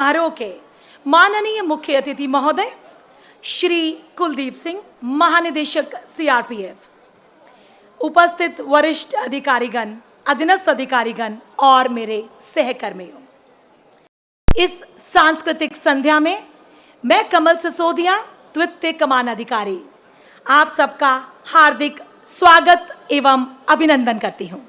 समारोह के माननीय मुख्य अतिथि महोदय श्री कुलदीप सिंह, महानिदेशक सीआरपीएफ, उपस्थित वरिष्ठ अधिकारीगण, अधीनस्थ अधिकारीगण और मेरे सहकर्मियों, इस सांस्कृतिक संध्या में मैं कमल सिसोदिया, द्वितीय कमान अधिकारी, आप सबका हार्दिक स्वागत एवं अभिनंदन करती हूं।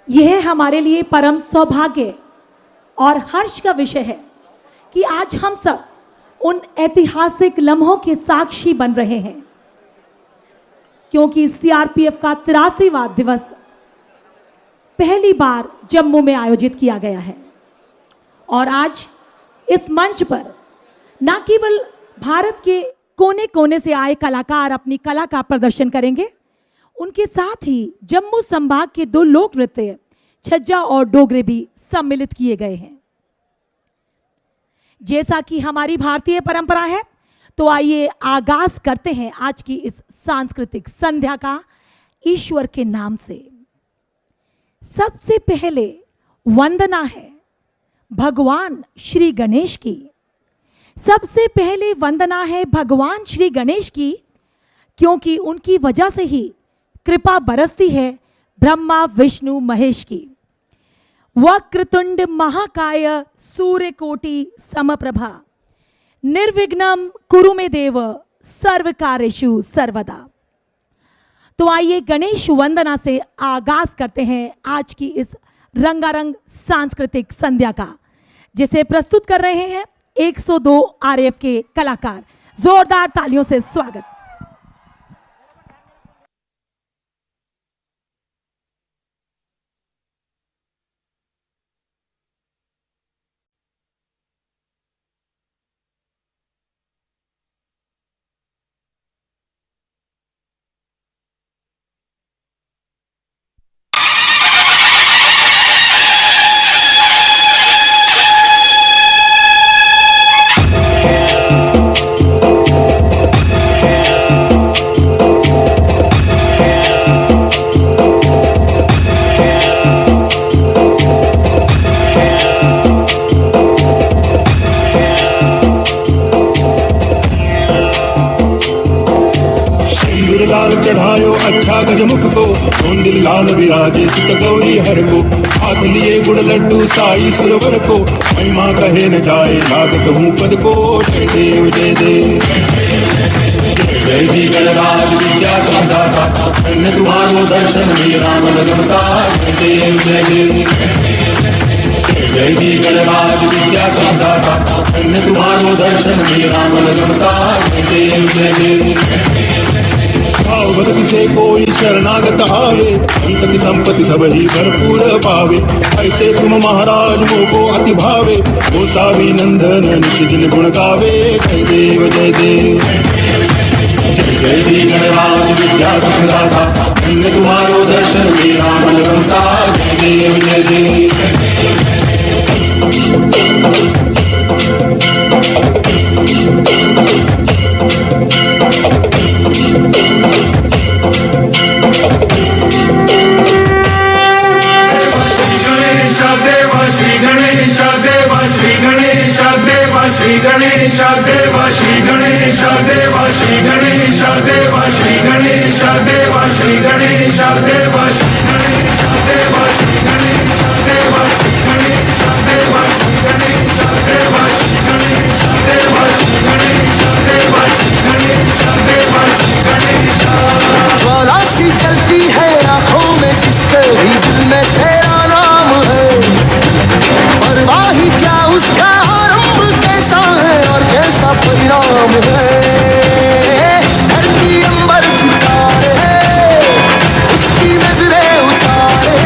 यह हमारे लिए परम सौभाग्य और हर्ष का विषय है कि आज हम सब उन ऐतिहासिक लम्हों के साक्षी बन रहे हैं, क्योंकि सीआरपीएफ का 83वां दिवस पहली बार जम्मू में आयोजित किया गया है। और आज इस मंच पर न केवल भारत के कोने कोने से आए कलाकार अपनी कला का प्रदर्शन करेंगे, उनके साथ ही जम्मू संभाग के 2 लोक नृत्य छज्जा और डोगरे भी सम्मिलित किए गए हैं। जैसा कि हमारी भारतीय परंपरा है, तो आइए आगाज करते हैं आज की इस सांस्कृतिक संध्या का ईश्वर के नाम से। सबसे पहले वंदना है भगवान श्री गणेश की। सबसे पहले वंदना है भगवान श्री गणेश की, क्योंकि उनकी वजह से ही कृपा बरसती है ब्रह्मा विष्णु महेश की। वक्रतुंड महाकाय सूर्यकोटि समप्रभा निर्विघ्नं कुरु मे देव सर्वकार्येषु सर्वदा। तो आइए गणेश वंदना से आगाज करते हैं आज की इस रंगारंग सांस्कृतिक संध्या का, जिसे प्रस्तुत कर रहे हैं 102 आरएफ के कलाकार। जोरदार तालियों से स्वागत। चढ़ायो अच्छा गजमुख को, दिल लाल विराजे सित गौरी हर को। हाथ लिए गुड़ लड्डू साई सरोवर को, महिमा कहे न जाए लागत हूँ पद को। जय देव जय देव जय जी गणराज विद्या संदाता, धन्य तुम्हारो दर्शन मेरा मन रमता। जय देव जय देव जय जी गणराज विद्या संदाता, धन्य तुम्हारो दर्शन मेरा मन रमता। जय देव जय देव भक्ति से कोई शरणागत आवे, संपत्ति संपत्ति सब ही भरपूर पावे। ऐसे तुम महाराज मोको अति भावे, वो सावी नंदन नित्य जिन गुण गावे। जय देव जय देव जय जय जी गणराज विद्या संदाता, धन्य तुम्हारो दर्शन मेरा मन रमता। जय देव जय देव श्री गणेश देवा श्री गणेश देवा श्री गणेश देवा श्री गणेश देवा श्री गणेश देवा श्री गणेश देवा श्री गणेश देवा श्री गणेश देवा श्री गणेश देवा श्री गणेश देवा श्री गणेश देवा श्री गणेश देवा श्री गणेश देवा श्री गणेश देवा श्री गणेश। ज्वाला सी जलती है आंखों में, जिसके भी दिल में तेरा नाम है। परवाह ही क्या उसका आरंभ कैसा है और कैसा परिणाम है। धरती अंबर सितारे उसकी नजरें उतारे,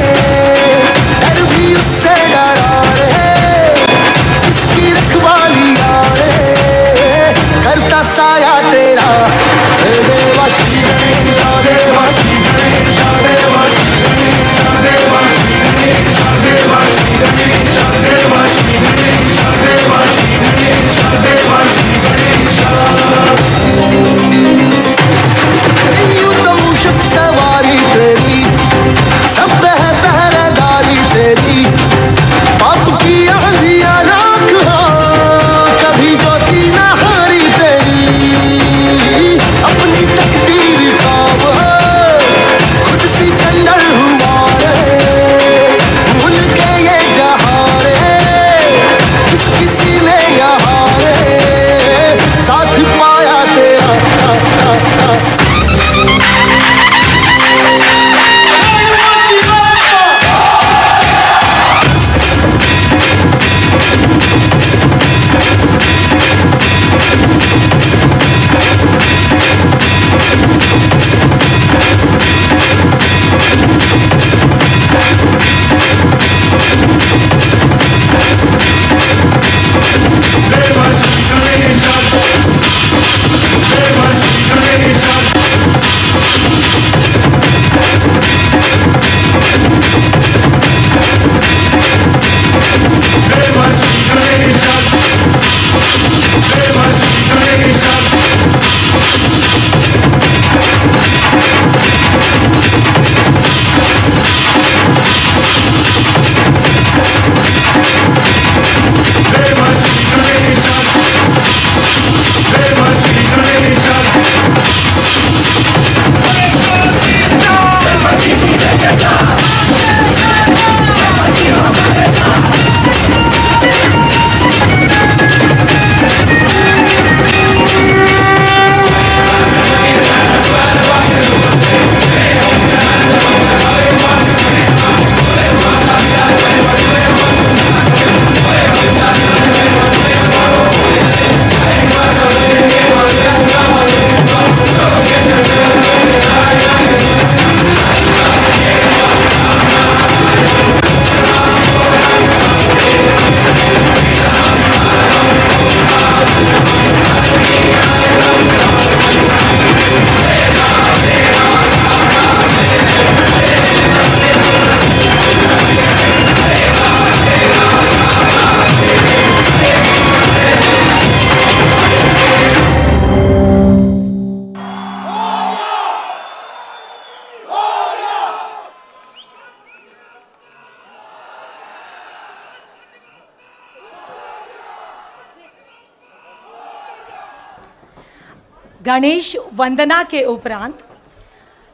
गणेश वंदना के उपरांत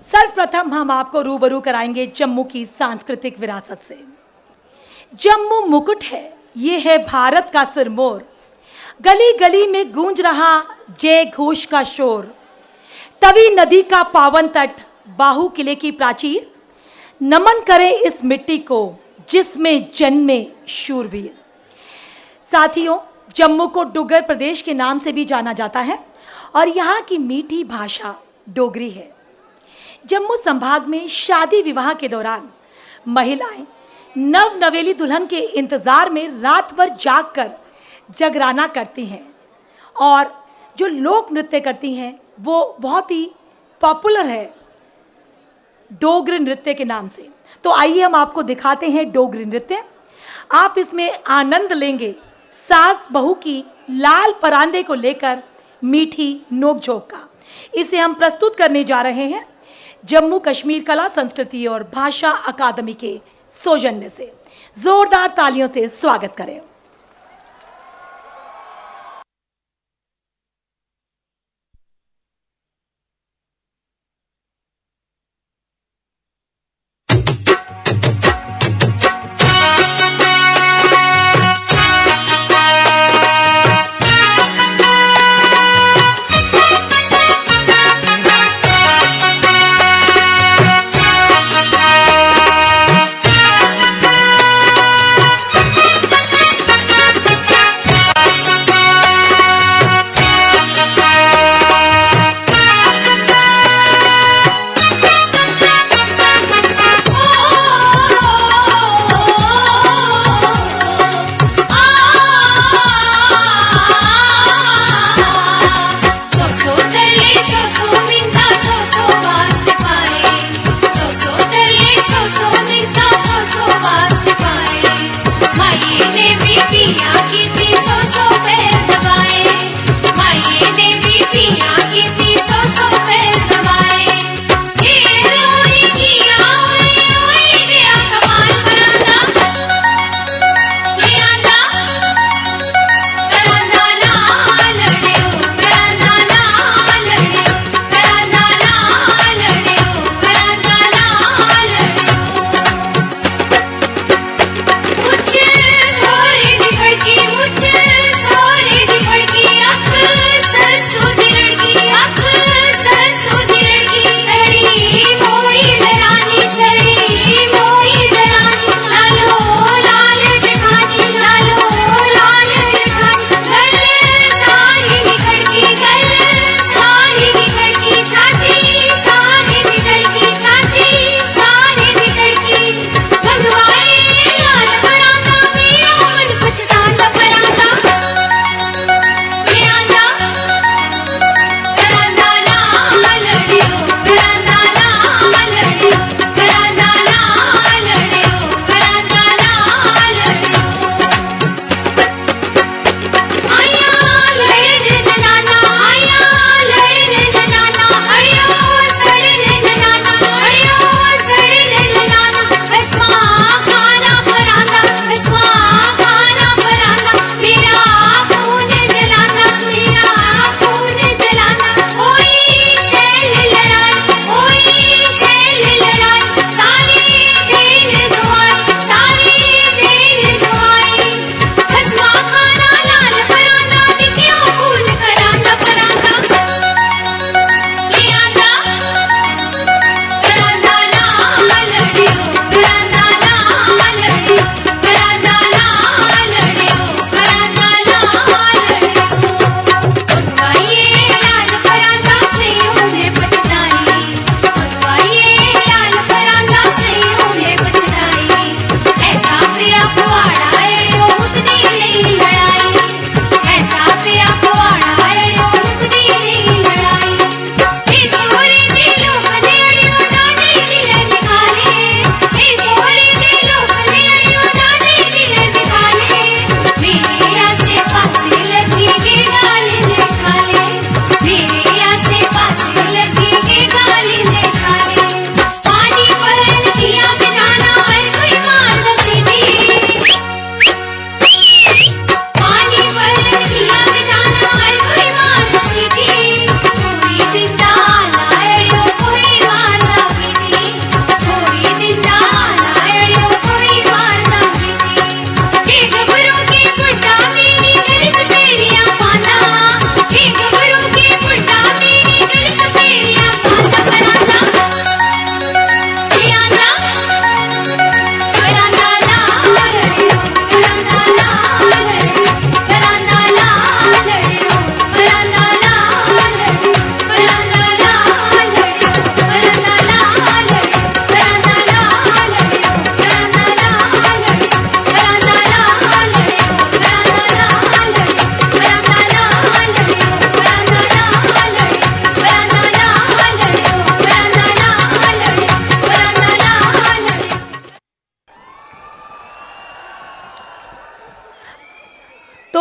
सर्वप्रथम हम आपको रूबरू कराएंगे जम्मू की सांस्कृतिक विरासत से। जम्मू मुकुट है, ये है भारत का सिरमौर, गली गली में गूंज रहा जय घोष का शोर। तवी नदी का पावन तट, बाहू किले की प्राचीर, नमन करें इस मिट्टी को जिसमें जन्मे शूरवीर। साथियों, जम्मू को डुग्गर प्रदेश के नाम से भी जाना जाता है और यहाँ की मीठी भाषा डोगरी है। जम्मू संभाग में शादी विवाह के दौरान महिलाएं नव नवेली दुल्हन के इंतजार में रात भर जागकर जगराना करती हैं और जो लोक नृत्य करती हैं वो बहुत ही पॉपुलर है डोगरी नृत्य के नाम से। तो आइए हम आपको दिखाते हैं डोगरी नृत्य। आप इसमें आनंद लेंगे सास बहू की लाल परांदे को लेकर मीठी नोकझोंक का। इसे हम प्रस्तुत करने जा रहे हैं जम्मू कश्मीर कला संस्कृति और भाषा अकादमी के सौजन्य से। जोरदार तालियों से स्वागत करें।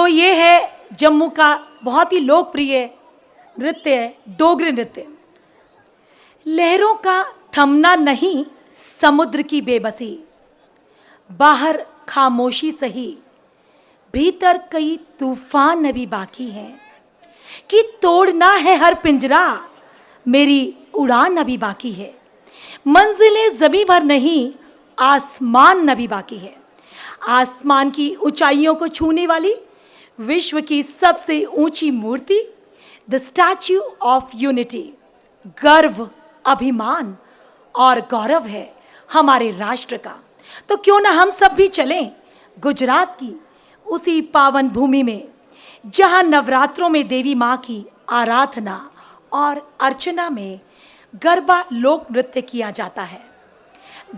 तो ये है जम्मू का बहुत ही लोकप्रिय नृत्य है, डोगरी नृत्य। लहरों का थमना नहीं समुद्र की बेबसी, बाहर खामोशी सही, भीतर कई तूफान अभी बाकी हैं, कि तोड़ना है हर पिंजरा, मेरी उड़ान अभी बाकी है। मंजिलें ज़मीं भर नहीं, आसमान अभी बाकी है। आसमान की ऊंचाइयों को छूने वाली विश्व की सबसे ऊंची मूर्ति, द स्टैच्यू ऑफ यूनिटी, गर्व, अभिमान और गौरव है हमारे राष्ट्र का। तो क्यों ना हम सब भी चलें गुजरात की उसी पावन भूमि में, जहां नवरात्रों में देवी माँ की आराधना और अर्चना में गरबा लोक नृत्य किया जाता है।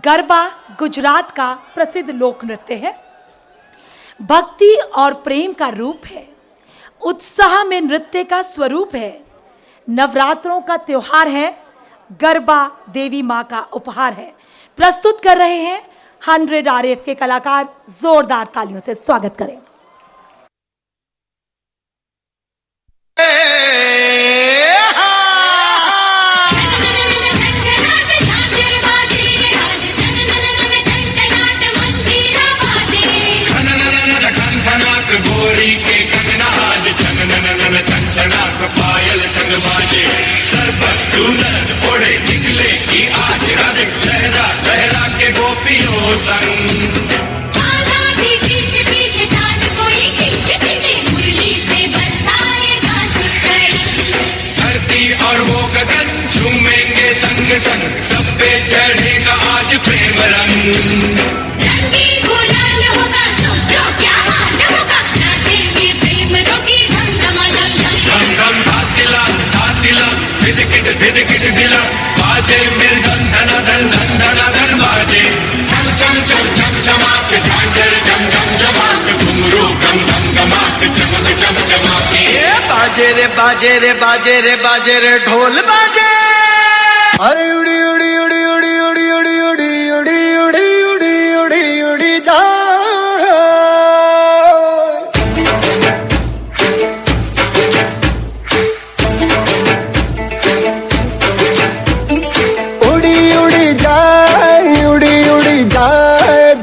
गरबा गुजरात का प्रसिद्ध लोक नृत्य है, भक्ति और प्रेम का रूप है, उत्साह में नृत्य का स्वरूप है, नवरात्रों का त्योहार है, गरबा देवी माँ का उपहार है। प्रस्तुत कर रहे हैं 100 RAF के कलाकार, जोरदार तालियों से स्वागत करें। गोरी के कंगना आज पायल संग बाजे, सरबत दुल्हन ओढ़े निकले की आज हर लहरा लहरा के गोपियों संग। पीछे पीछे चांद कोई खींचे खींचे, मुरली से बरसाएगा सिकड़। धरती और वो गगन झूमेंगे संग संग, सब पे चढ़ेगा आज प्रेम रंग। रंगी गुलाल होगा, सोचो क्या हाल होगा, नाचेंगे प्रेम रोगी धम धमाधम धम धम धातिला धिदकिट ढिला, बाजे मृदंग धन धन धन धन धन बाजे। छम छम छम छम चमाक झांझर झम झम चमाक, घुंघरू गम गम गमाक चमक चम चमाके। बाजे रे बाजे रे बाजे रे बाजे रे ढोल बाजे। अरे उड़ी उड़ी उड़ी उड़ी उड़ी उड़ी उड़ी उड़ी उड़ी उड़ी उड़ी उड़ी जा।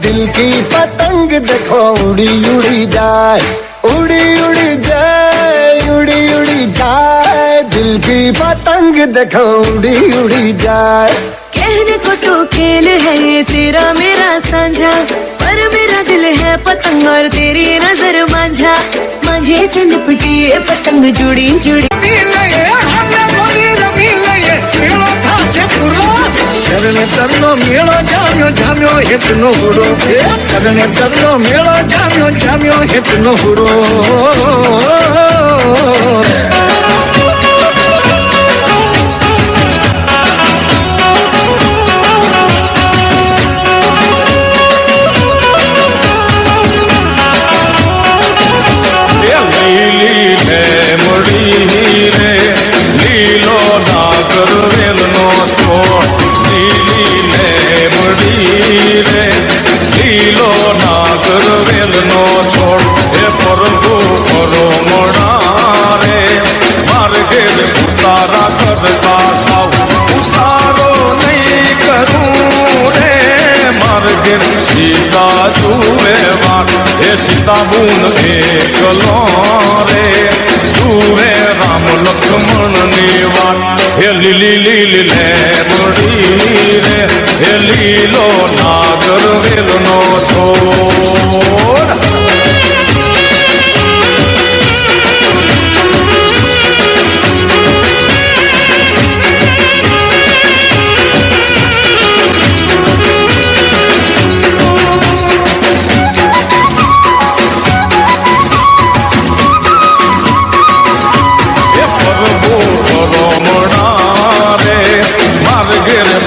दिल की पतंग देखो उड़ी उड़ी जाए, उड़ी उड़ी जाए, उड़ी उड़ी जाए, दिल की पतंग देखो उड़ी उड़ी जाए। कहने को तो खेल है ये तेरा मेरा साझा, पर मेरा दिल है पतंग और तेरी नजर मांझा, मांझे से लिपटी ये पतंग जुड़ी जुड़ी। चरने तरलो मेलो जाम्यो जाम्यो हितनो हुरो, चरने तरलो मेलो जाम्यो जाम्यो हितनो हुरो। सीताबून एकलो रे, जुए राम लक्ष्मण निवार। हे लीली लीली ले मुड़ी रे, हे लीलो नागर वेलनो छोड़।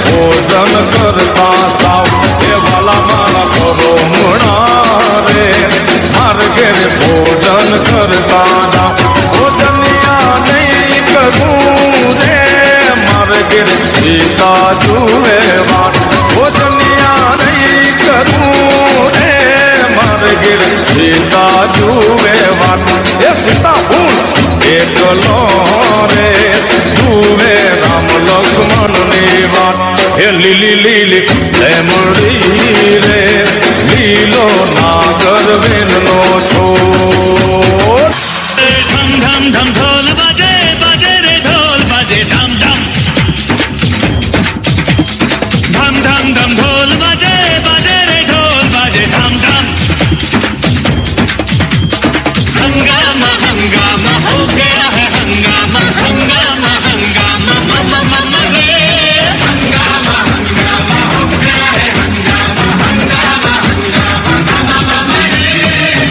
भोजन करता साव हे वाला माला करो मुड़ा रे, हर गिर भोजन करता ना, भोजनिया नहीं करूँ रे, मर गिर सीता जुए वार। भोजनिया नहीं करूँ रे, मर गिर सीता जुए वार। बात ये सीता फूल एकलो रे जुए राम लक्ष्मण ની વાત એ લીલી લીલી લેમડી રે લીલો નાગર વેનનો છોડ धम धम धम ढोल बाजे बाजे रे ढोल बाजे धम धम धम धम धम ढोल बाजे बाजे रे ढोल बाजे धम धम हंगामा हंगामा हो गया है हंगामा हंगामा हंगामा ममा ममा रे हंगामा हंगामा हो गया है हंगामा हंगामा हंगामा ममा ममा रे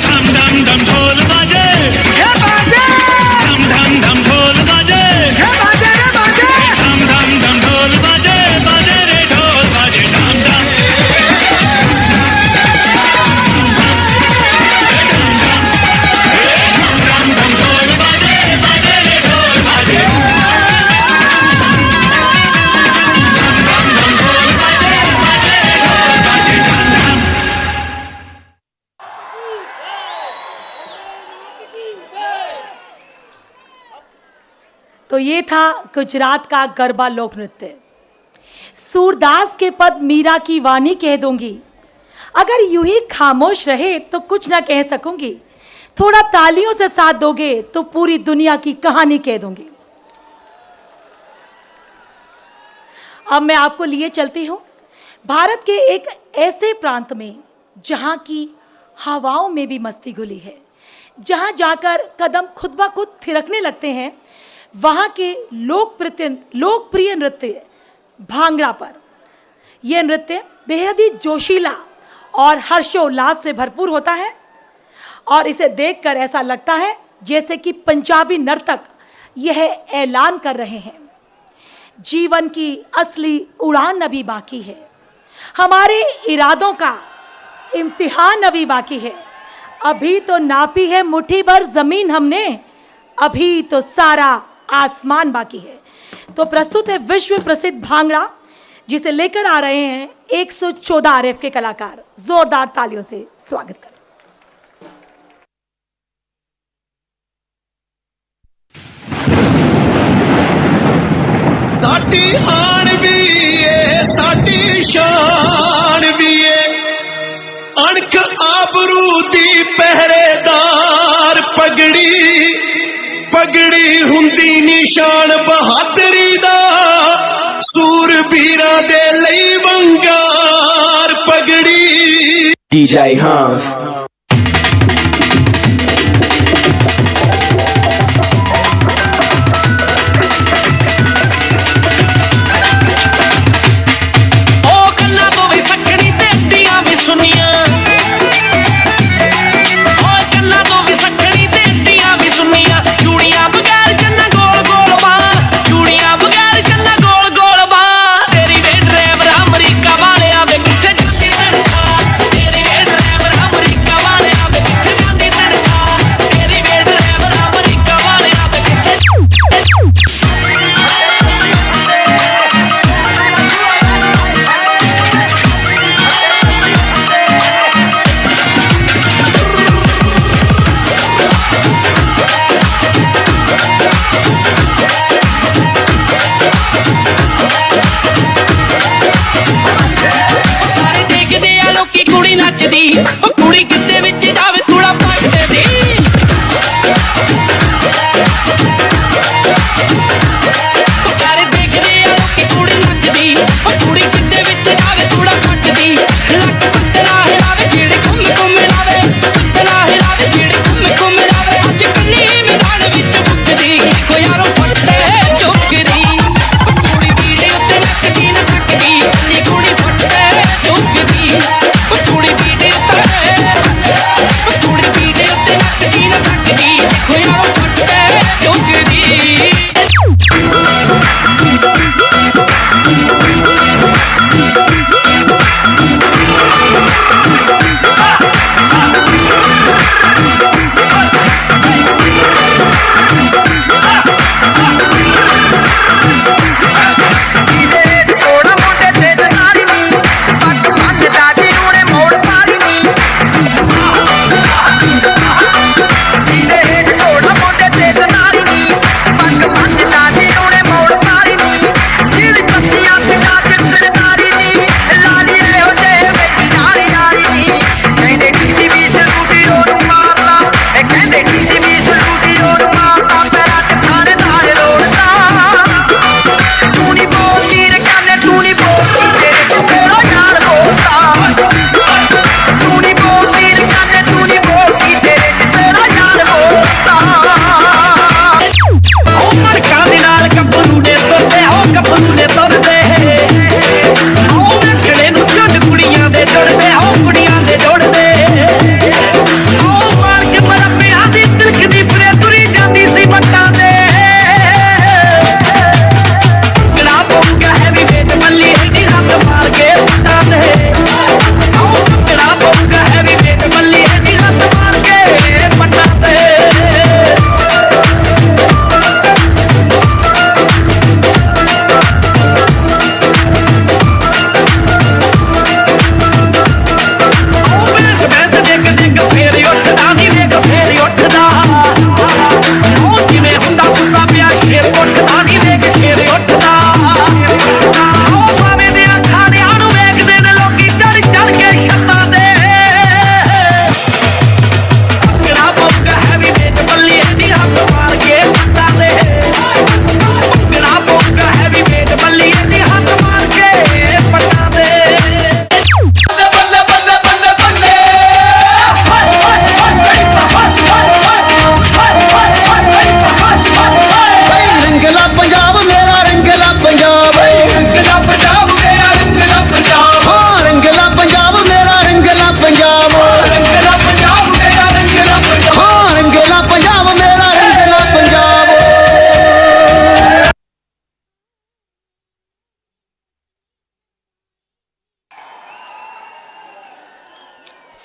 धम धम धम ढोल बाजे धम धम धम ढोल बाजे धम धम धम ढोल बाजे बाजे रे ढोल बाजे धम धम धम धम ढोल बाजे बाजे रे ढोल बाजे धम धम धम ढोल बाजे बाजे रे ढोल बाजे धम धम तो ये था गुजरात का गरबा लोक नृत्य। सूरदास के पद मीरा की वाणी कह दूंगी, अगर यूं ही खामोश रहे तो कुछ ना कह सकूंगी, थोड़ा तालियों से साथ दोगे तो पूरी दुनिया की कहानी कह दूंगी। अब मैं आपको लिए चलती हूं भारत के एक ऐसे प्रांत में जहां की हवाओं में भी मस्ती घुली है, जहां जाकर कदम खुद ब खुद थिरकने लगते हैं। वहाँ के लोकप्रिय नृत्य भांगड़ा पर। यह नृत्य बेहद ही जोशीला और हर्षोल्लास से भरपूर होता है और इसे देखकर ऐसा लगता है जैसे कि पंजाबी नर्तक यह ऐलान कर रहे हैं, जीवन की असली उड़ान अभी बाकी है, हमारे इरादों का इम्तिहान अभी बाकी है, अभी तो नापी है मुट्ठी भर जमीन हमने, अभी तो सारा आसमान बाकी है। तो प्रस्तुत है विश्व प्रसिद्ध भांगड़ा, जिसे लेकर आ रहे हैं 114 आरएफ के कलाकार। जोरदार तालियों से स्वागत करें। साडी आन भी है साडी शान भी है, अणख आबरू दी पहरेदार पगड़ी पगड़ी हुंदी निशान बहादरी दा, सूरबीरा दे लई वंगार पगड़ी। DJ Hans तेरी वे ड्राइवर अमरीका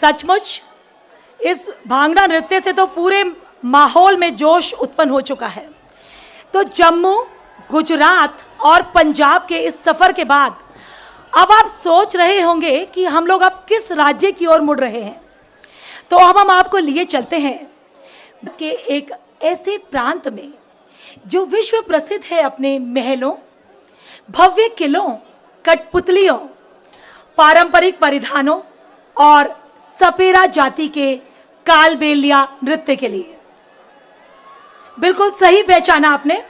सचमुच इस भांगड़ा नृत्य से तो पूरे माहौल में जोश उत्पन्न हो चुका है। तो जम्मू, गुजरात और पंजाब के इस सफर के बाद अब आप सोच रहे होंगे कि हम लोग अब किस राज्य की ओर मुड़ रहे हैं। तो अब हम आपको लिए चलते हैं कि एक ऐसे प्रांत में जो विश्व प्रसिद्ध है अपने महलों, भव्य किलों, कठपुतलियों, पारंपरिक परिधानों और सपेरा जाति के कालबेलिया नृत्य के लिए। बिल्कुल सही पहचाना आपने।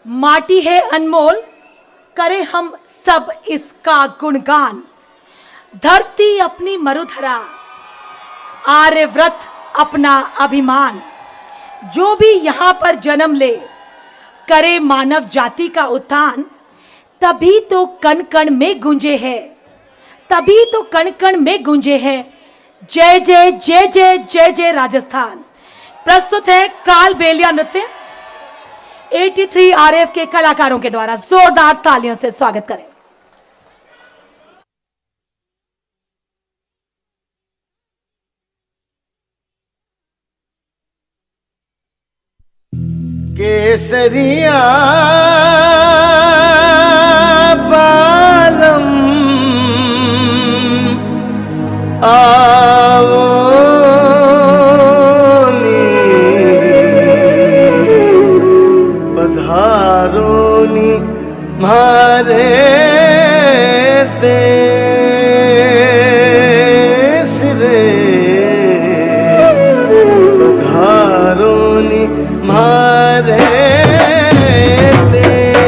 माटी है अनमोल, करें हम सब इसका गुणगान। धरती अपनी मरुधरा, आर्यव्रत अपना अभिमान। जो भी यहाँ पर जन्म ले, करे मानव जाति का उत्थान। तभी तो कण कण में गूंजे है, तभी तो कण कण में गूंजे है जय जय जय जय जय जय राजस्थान। प्रस्तुत है कालबेलिया नृत्य। 83 RF के कलाकारों के द्वारा जोरदार तालियों से स्वागत करें। केसरिया बालम आओ पधारोनी मारे देश रे, पधारोनी मारे देश।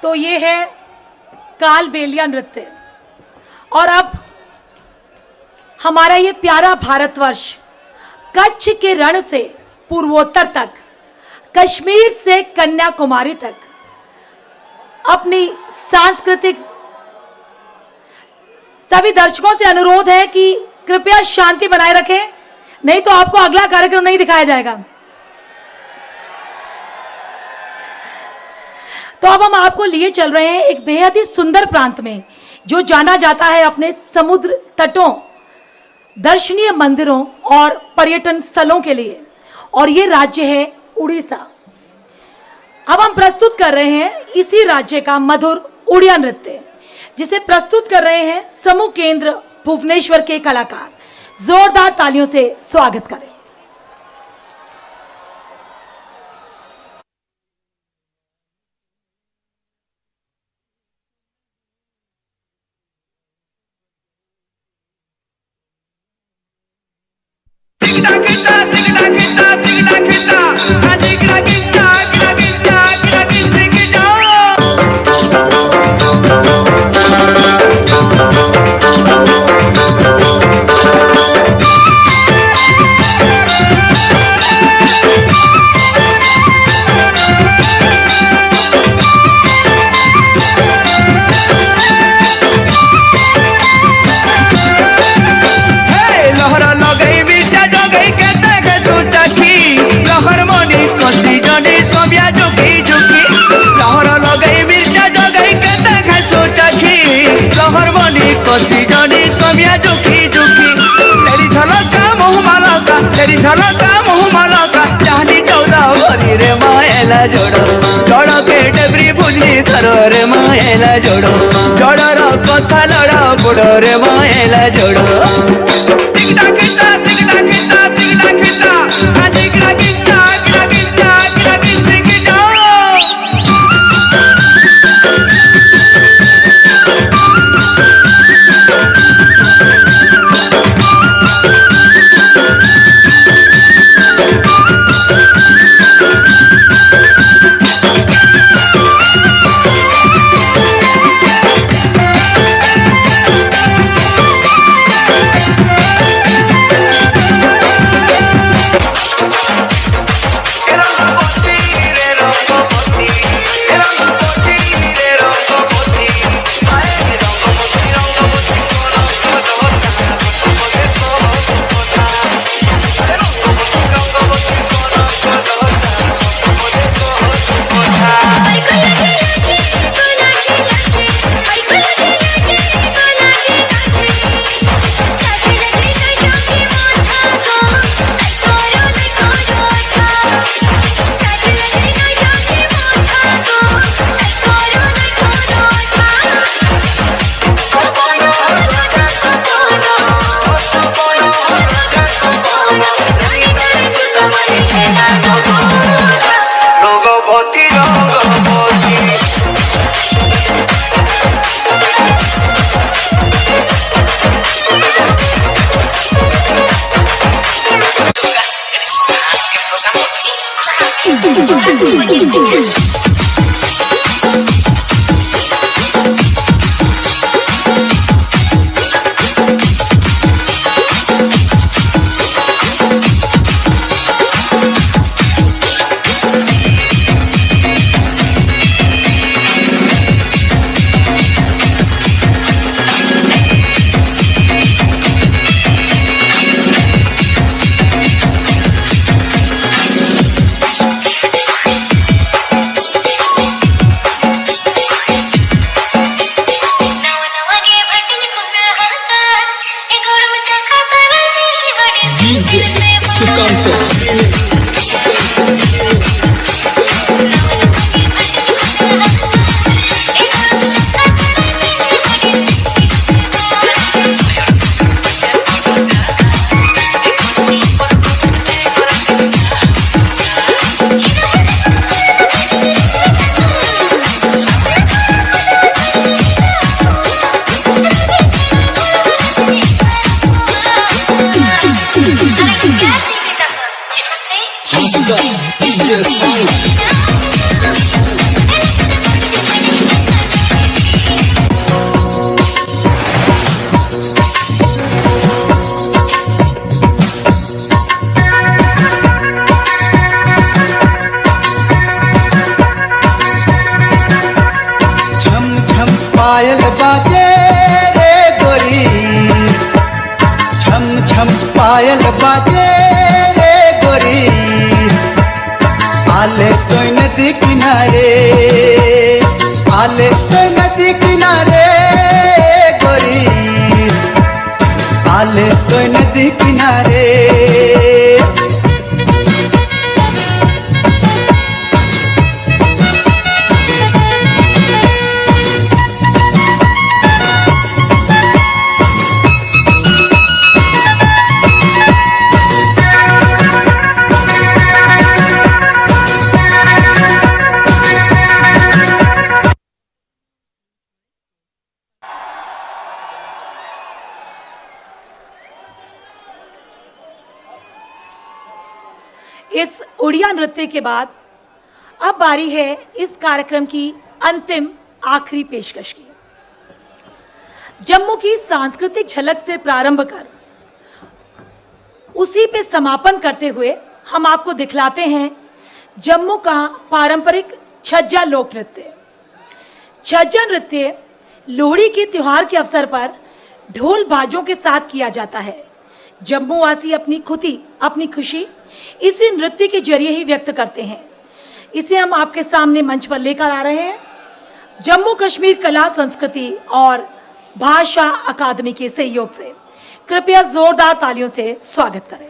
तो ये है कालबेलिया नृत्य। और अब हमारा ये प्यारा भारतवर्ष कच्छ के रण से पूर्वोत्तर तक, कश्मीर से कन्याकुमारी तक अपनी सांस्कृतिक, सभी दर्शकों से अनुरोध है कि कृपया शांति बनाए रखें, नहीं तो आपको अगला कार्यक्रम नहीं दिखाया जाएगा। तो अब हम आपको लिए चल रहे हैं एक बेहद ही सुंदर प्रांत में, जो जाना जाता है अपने समुद्र तटों, दर्शनीय मंदिरों और पर्यटन स्थलों के लिए, और ये राज्य है उड़ीसा। अब हम प्रस्तुत कर रहे हैं इसी राज्य का मधुर उड़िया नृत्य, जिसे प्रस्तुत कर रहे हैं समूह केंद्र भुवनेश्वर के कलाकार। जोरदार तालियों से स्वागत करें। तेरी झलका मुँह मालका चांदी चौदा भरी रे मायला जोड़ो जोड़ो के डबरी बुझली धरो रे मायला जोड़ो जोड़ो रो कथा लड़ा बुड़ो रे मायला जोड़ो टिकटा किटा टिकटा किटा टिकटा किटा टिकटा किटा किटा किटा किटा किटा पायल बाजे रे गोरी छम छम पायल बाजे रे गोरी आले तो नदी किनारे आले तो नदी किनारे गोरी आले तो नदी किनारे इस उड़िया नृत्य के बाद अब बारी है इस कार्यक्रम की अंतिम आखिरी पेशकश की। जम्मू की सांस्कृतिक झलक से प्रारंभ कर उसी पे समापन करते हुए हम आपको दिखलाते हैं जम्मू का पारंपरिक छज्जा लोक नृत्य। छज्जा नृत्य लोहड़ी के त्योहार के अवसर पर ढोल बाजों के साथ किया जाता है। जम्मू वासी अपनी खुशी इसी नृत्य के जरिए ही व्यक्त करते हैं। इसे हम आपके सामने मंच पर लेकर आ रहे हैं जम्मू कश्मीर कला संस्कृति और भाषा अकादमी के सहयोग से। कृपया जोरदार तालियों से स्वागत करें।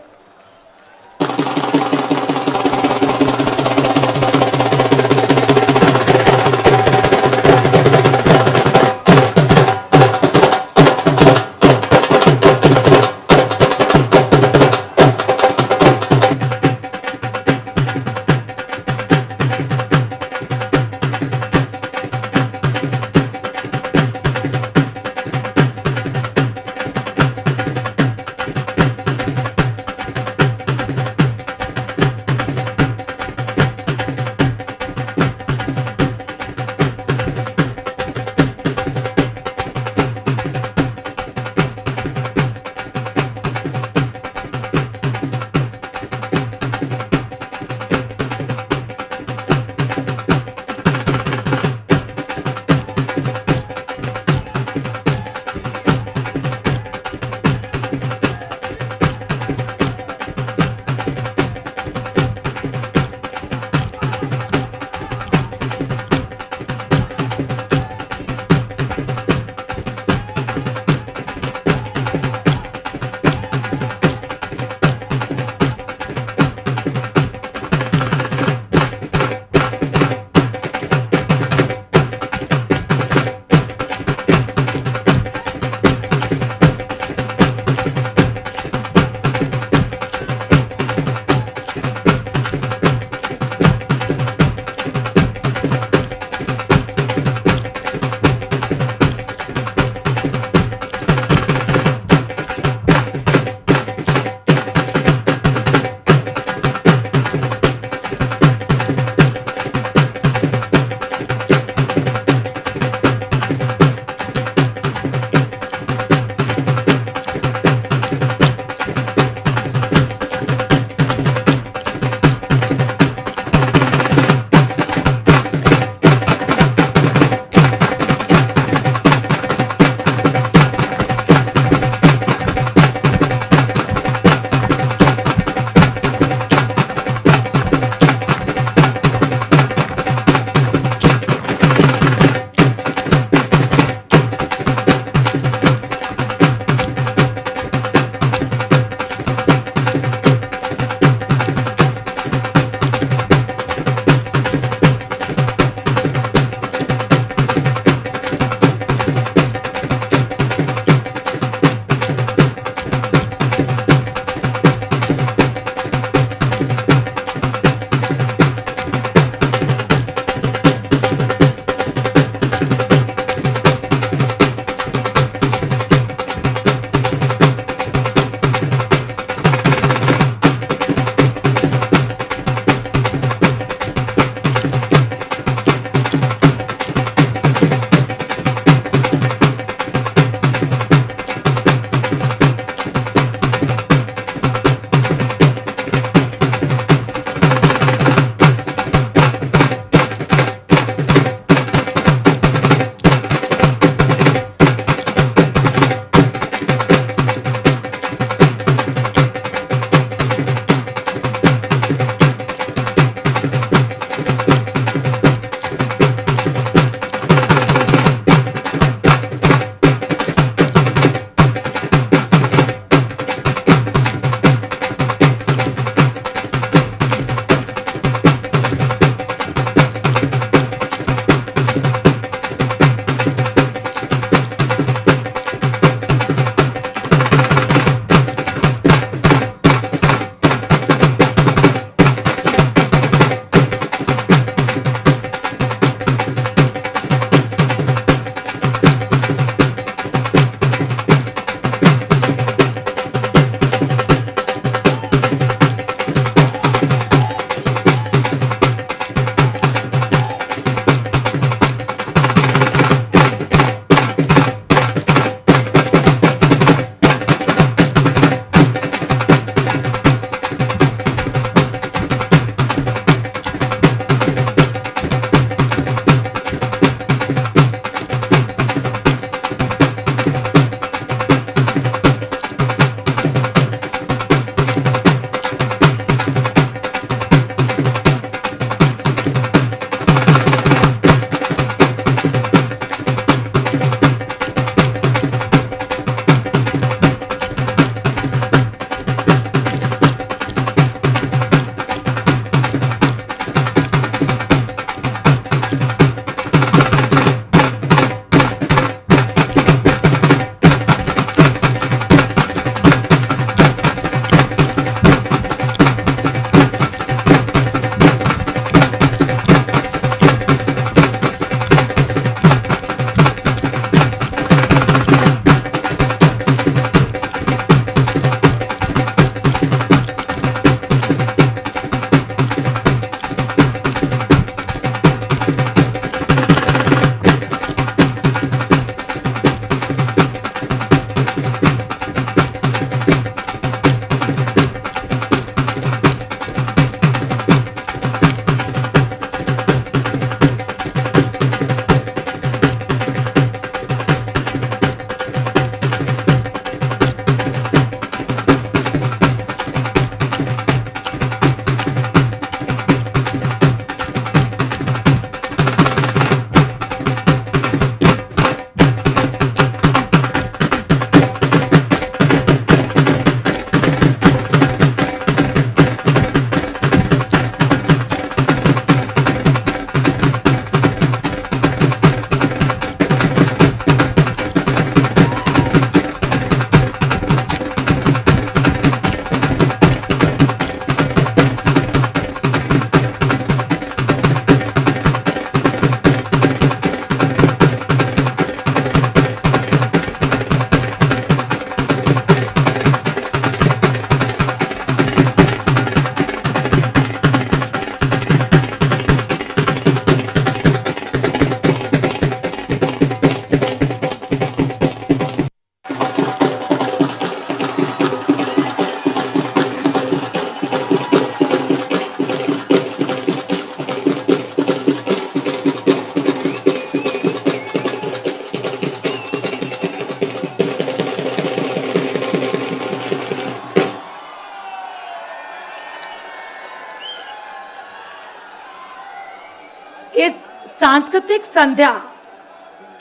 सांस्कृतिक संध्या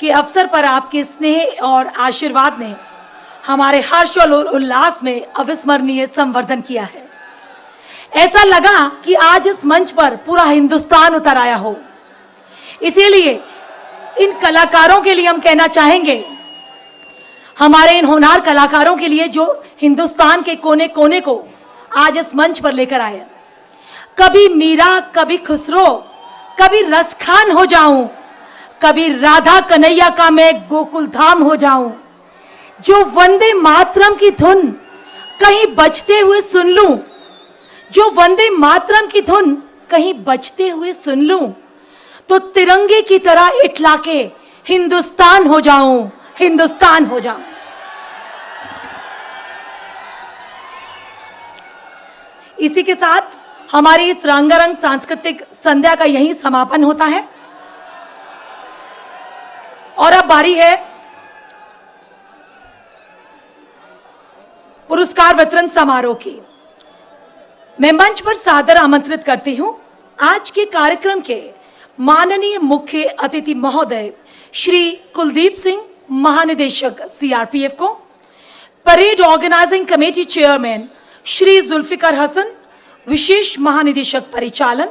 के अवसर पर आपके स्नेह और आशीर्वाद ने हमारे हर्ष और उल्लास में अविस्मरणीय संवर्धन किया है। ऐसा लगा कि आज इस मंच पर पूरा हिंदुस्तान उतर आया हो। इसीलिए इन कलाकारों के लिए हम कहना चाहेंगे, हमारे इन होनहार कलाकारों के लिए जो हिंदुस्तान के कोने कोने को आज इस मंच पर लेकर आए, कभी मीरा, कभी खुसरो, कभी रसखान हो जाऊं, कभी राधा कन्हैया का मैं गोकुल धाम हो जाऊं, जो वंदे मातरम की धुन कहीं बजते हुए सुन लूं, जो वंदे मातरम की धुन कहीं बजते हुए सुन लूं, तो तिरंगे की तरह इठला के हिंदुस्तान हो जाऊं, हिंदुस्तान हो जाऊं। इसी के साथ हमारी इस रंगारंग सांस्कृतिक संध्या का यही समापन होता है और अब बारी है पुरस्कार वितरण समारोह की। मैं मंच पर सादर आमंत्रित करती हूं आज के कार्यक्रम के माननीय मुख्य अतिथि महोदय श्री कुलदीप सिंह, महानिदेशक सीआरपीएफ को, parade organising committee chairman Shri Zulfiqar Hasan, विशेष महानिदेशक परिचालन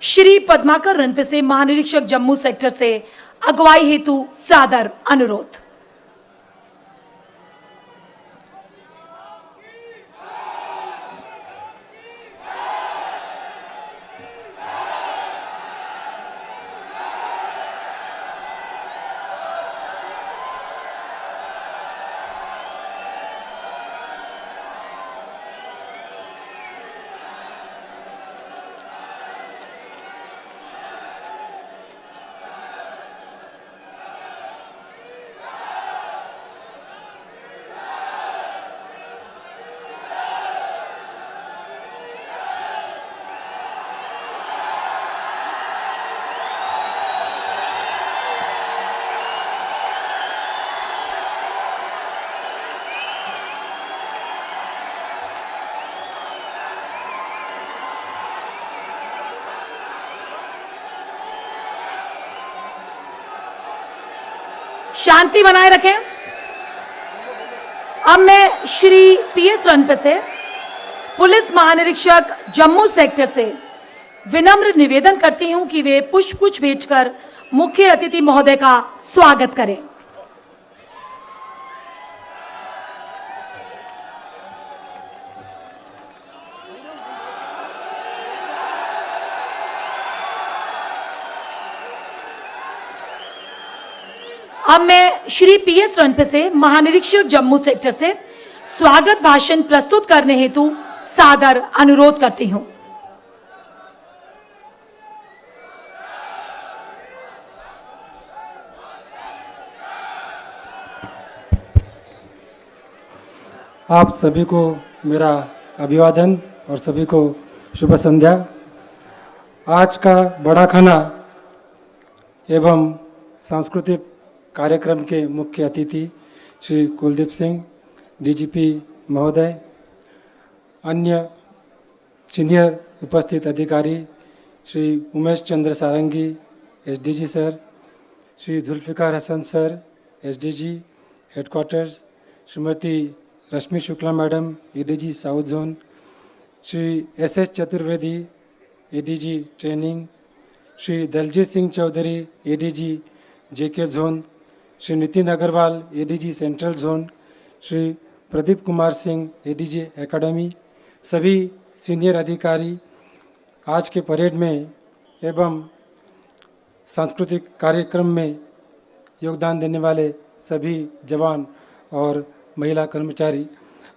श्री पद्माकर रणपिसे, महानिरीक्षक जम्मू सेक्टर से अगुवाई हेतु सादर अनुरोध। शांति बनाए रखें। अब मैं श्री पीएस रणपिसे, पुलिस महानिरीक्षक जम्मू सेक्टर से विनम्र निवेदन करती हूं कि वे पुष्पगुच्छ भेंटकर मुख्य अतिथि महोदय का स्वागत करें। अब मैं श्री पीएस रणपिसे, महानिरीक्षक जम्मू सेक्टर से स्वागत भाषण प्रस्तुत करने हेतु सादर अनुरोध करती हूं। आप सभी को मेरा अभिवादन और सभी को शुभ संध्या। आज का बड़ा खाना एवं सांस्कृतिक कार्यक्रम के मुख्य अतिथि श्री कुलदीप सिंह डीजीपी महोदय, अन्य सीनियर उपस्थित अधिकारी Shri Umesh Chandra Sarangi SDG sir, Shri Zulfiqar Hasan sir SDG headquarters, Shrimati Rashmi Shukla madam ADG south zone, Shri SS Chaturvedi ADG training, Shri Daljit Singh Chaudhary ADG JK zone, Shri Nitin Agarwal ADG central zone, Shri Pradeep Kumar Singh ADG academy, सभी सीनियर अधिकारी, आज के परेड में एवं सांस्कृतिक कार्यक्रम में योगदान देने वाले सभी जवान और महिला कर्मचारी,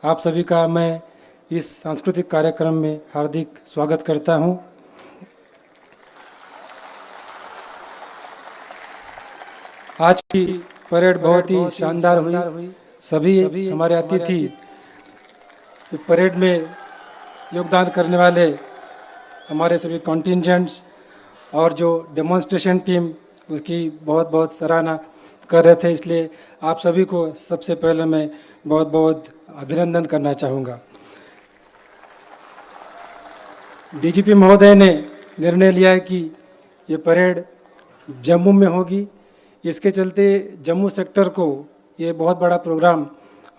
आप सभी का मैं इस सांस्कृतिक कार्यक्रम में हार्दिक स्वागत करता हूं। आज की परेड बहुत ही शानदार हुई। सभी हमारे अतिथि परेड में योगदान करने वाले हमारे सभी कॉन्टिजेंट्स और जो डेमोन्स्ट्रेशन टीम उसकी बहुत बहुत सराहना कर रहे थे, इसलिए आप सभी को सबसे पहले मैं बहुत बहुत अभिनंदन करना चाहूँगा। डीजीपी महोदय ने निर्णय लिया है कि ये परेड जम्मू में होगी। इसके चलते जम्मू सेक्टर को ये बहुत बड़ा प्रोग्राम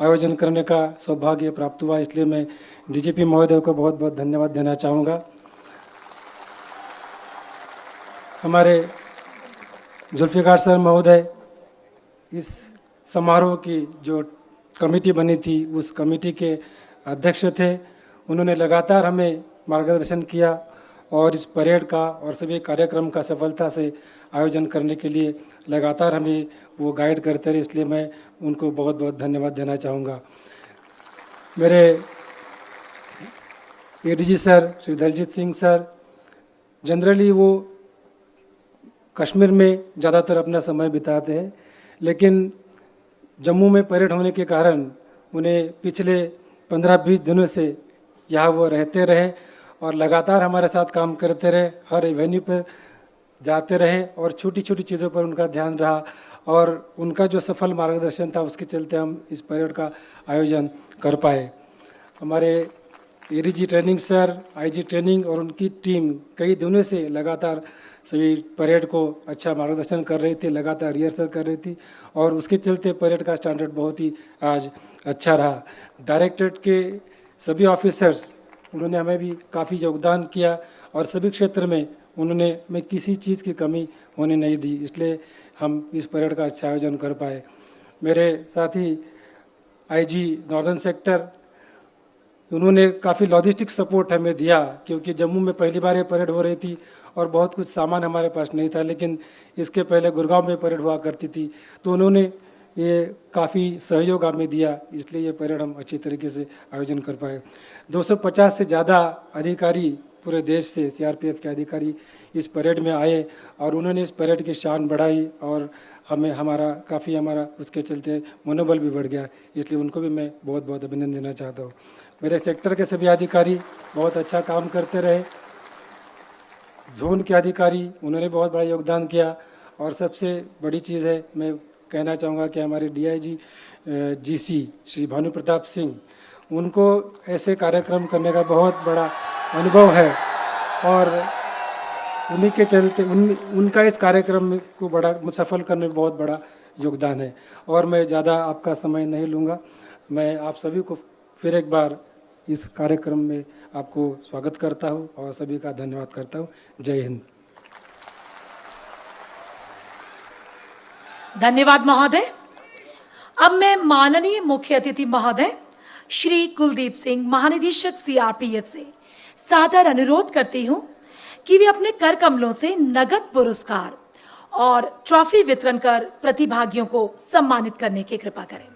आयोजन करने का सौभाग्य प्राप्त हुआ, इसलिए मैं डीजीपी महोदय को बहुत बहुत धन्यवाद देना चाहूँगा। हमारे जुल्फिकार सर महोदय इस समारोह की जो कमेटी बनी थी उस कमेटी के अध्यक्ष थे। उन्होंने लगातार हमें मार्गदर्शन किया और इस परेड का और सभी कार्यक्रम का सफलता से आयोजन करने के लिए लगातार हमें वो गाइड करते रहे, इसलिए मैं उनको बहुत बहुत धन्यवाद देना चाहूँगा। मेरे ADG sir Shri Daljit Singh sir, generally वो कश्मीर में ज़्यादातर अपना समय बिताते हैं, लेकिन जम्मू में परेड होने के कारण उन्हें पिछले 15-20 दिनों से यहाँ वो रहते रहे और लगातार हमारे साथ काम करते रहे, हर एवेन्यू पर जाते रहे और छोटी छोटी चीज़ों पर उनका ध्यान रहा और उनका जो सफल मार्गदर्शन था उसके चलते हम इस परेड का आयोजन कर पाए। हमारे ADG training sir, IG training और उनकी टीम कई दिनों से लगातार सभी परेड को अच्छा मार्गदर्शन कर रही थी, लगातार रिहर्सल कर रही थी और उसके चलते परेड का स्टैंडर्ड बहुत ही आज अच्छा रहा। डायरेक्टरेट के सभी ऑफिसर्स, उन्होंने हमें भी काफ़ी योगदान किया और सभी क्षेत्र में उन्होंने हमें किसी चीज़ की कमी होने नहीं दी, इसलिए हम इस परेड का अच्छा आयोजन कर पाए। मेरे साथी आईजी नॉर्दर्न सेक्टर, उन्होंने काफ़ी लॉजिस्टिक सपोर्ट हमें दिया क्योंकि जम्मू में पहली बार ये परेड हो रही थी और बहुत कुछ सामान हमारे पास नहीं था, लेकिन इसके पहले गुड़गांव में परेड हुआ करती थी, तो उन्होंने ये काफ़ी सहयोग हमें दिया, इसलिए ये परेड हम अच्छी तरीके से आयोजन कर पाए। 250 से ज़्यादा अधिकारी पूरे देश से, सीआरपीएफ के अधिकारी इस परेड में आए और उन्होंने इस परेड की शान बढ़ाई और हमें हमारा उसके चलते मनोबल भी बढ़ गया, इसलिए उनको भी मैं बहुत बहुत अभिनंदन देना चाहता हूँ। मेरे सेक्टर के सभी अधिकारी बहुत अच्छा काम करते रहे। जोन के अधिकारी, उन्होंने बहुत बड़ा योगदान किया और सबसे बड़ी चीज़ है, मैं कहना चाहूँगा कि हमारे डीआईजी जीसी श्री भानु प्रताप सिंह, उनको ऐसे कार्यक्रम करने का बहुत बड़ा अनुभव है और उन्हीं के चलते उनका इस कार्यक्रम को बड़ा सफल करने में बहुत बड़ा योगदान है। और मैं ज़्यादा आपका समय नहीं लूँगा, मैं आप सभी को फिर एक बार इस कार्यक्रम में आपको स्वागत करता हूँ और सभी का धन्यवाद करता हूँ। जय हिंद। धन्यवाद महोदय। अब मैं माननीय मुख्य अतिथि महोदय श्री कुलदीप सिंह, महानिदेशक सीआरपीएफ से सादर अनुरोध करती हूँ कि वे अपने कर कमलों से नगद पुरस्कार और ट्रॉफी वितरण कर प्रतिभागियों को सम्मानित करने की कृपा करें।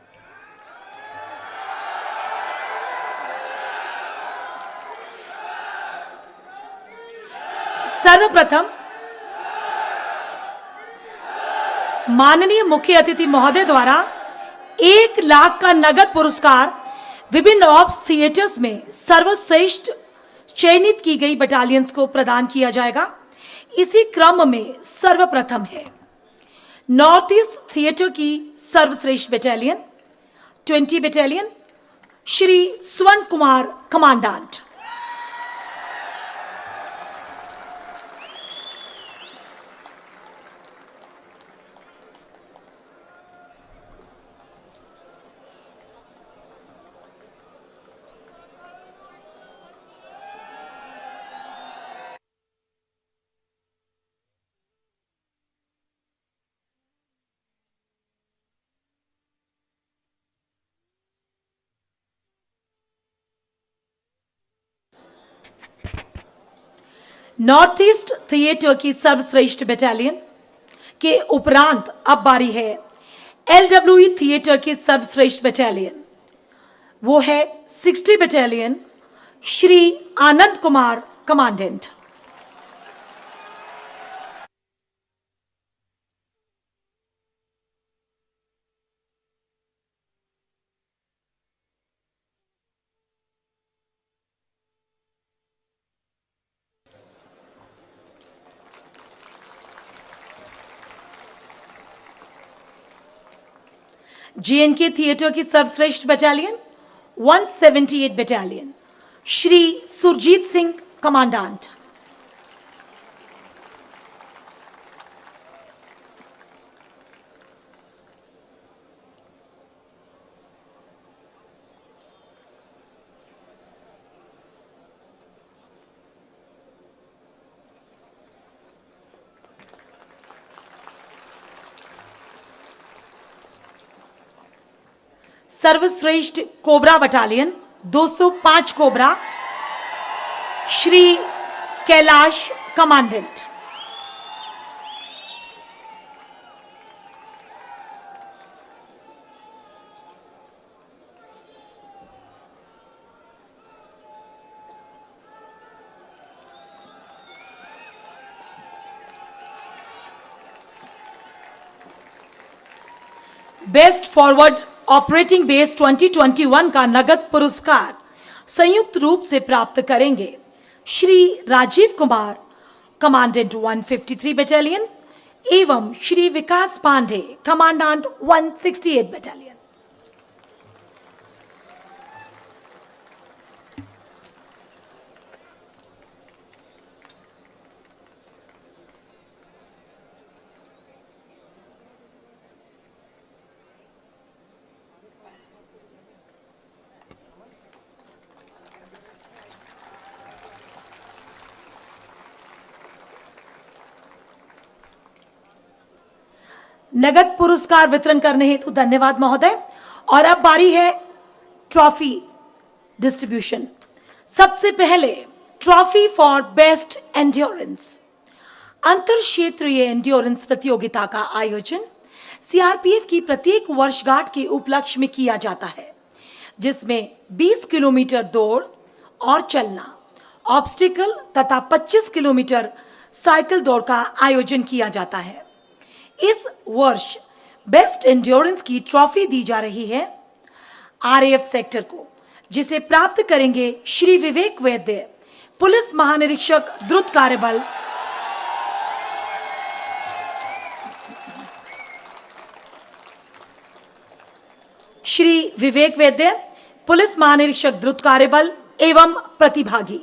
सर्वप्रथम माननीय मुख्य अतिथि महोदय द्वारा 1 लाख का नगद पुरस्कार विभिन्न ऑप्स थिएटर्स में सर्वश्रेष्ठ चयनित की गई बटालियंस को प्रदान किया जाएगा। इसी क्रम में सर्वप्रथम है नॉर्थ ईस्ट थिएटर की सर्वश्रेष्ठ बटालियन 20 बटालियन श्री स्वर्ण Kumar commandant. North east theatre की सर्वश्रेष्ठ बटालियन के उपरांत अब बारी है एलडब्ल्यूई थिएटर की सर्वश्रेष्ठ बटालियन, वो है 60 battalion Shri Anand Kumar commandant. JNK theatre की सर्वश्रेष्ठ battalion 178 battalion Shri Surjeet Singh commandant. सर्वश्रेष्ठ cobra battalion 205 cobra Shri Kailash commandant. Best forward operating base 2021 का नगद पुरस्कार संयुक्त रूप से प्राप्त करेंगे श्री राजीव कुमार कमांडेंट 153 बटालियन एवं श्री विकास पांडे कमांडेंट 168 बटालियन। नगद पुरस्कार वितरण करने हेतु धन्यवाद महोदय। और अब बारी है ट्रॉफी डिस्ट्रीब्यूशन। सबसे पहले ट्रॉफी फॉर बेस्ट एंड्योरेंस। अंतर क्षेत्रीय एंड्योरेंस प्रतियोगिता का आयोजन सीआरपीएफ की प्रत्येक वर्षगांठ के उपलक्ष्य में किया जाता है, जिसमें 20 किलोमीटर दौड़ और चलना, ऑब्स्टिकल तथा 25 किलोमीटर साइकिल दौड़ का आयोजन किया जाता है। इस वर्ष बेस्ट एंड्योरेंस की ट्रॉफी दी जा रही है आरएएफ सेक्टर को, जिसे प्राप्त करेंगे श्री विवेक वैद्य, पुलिस महानिरीक्षक द्रुत कार्यबल, श्री विवेक वैद्य, पुलिस महानिरीक्षक द्रुत कार्यबल एवं प्रतिभागी।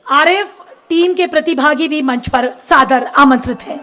आरएएफ टीम के प्रतिभागी भी मंच पर सादर आमंत्रित हैं।